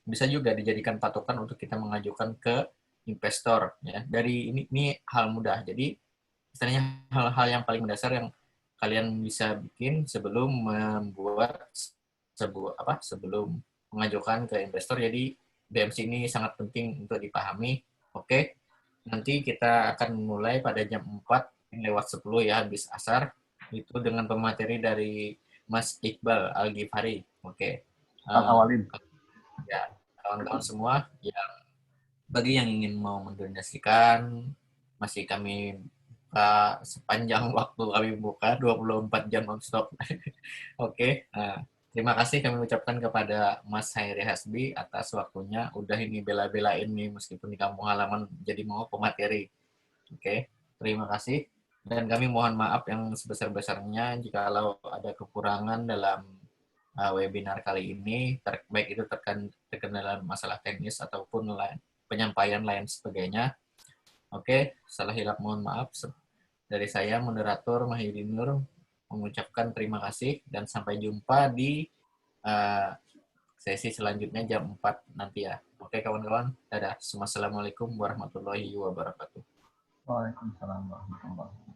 bisa juga dijadikan patokan untuk kita mengajukan ke investor ya. Dari ini hal mudah. Jadi misalnya hal-hal yang paling mendasar yang kalian bisa bikin sebelum membuat sebelum mengajukan ke investor. Jadi BMC ini sangat penting untuk dipahami. Oke. Nanti kita akan mulai pada jam 4 lewat 10 ya, habis asar. Itu dengan pemateri dari Mas Iqbal Al-Ghifari. Oke. Awalin. Ya, kawan-kawan semua yang bagi yang ingin mau mendonasikan, masih kami buka sepanjang waktu kami buka 24 jam non-stop. Oke, terima kasih kami ucapkan kepada Mas Hairi Hasbi atas waktunya. Udah ini bela-belain nih meskipun di kampung halaman jadi mau pemateri. Oke, terima kasih. Dan kami mohon maaf yang sebesar-besarnya jikalau ada kekurangan dalam webinar kali ini, baik itu terkendala masalah teknis ataupun penyampaian lain sebagainya. Oke, salah hilap mohon maaf. Dari saya, moderator Mahyudin Nur, mengucapkan terima kasih dan sampai jumpa di sesi selanjutnya jam 4 nanti ya. Oke kawan-kawan, dadah. Assalamualaikum warahmatullahi wabarakatuh. Waalaikumsalam warahmatullahi wabarakatuh.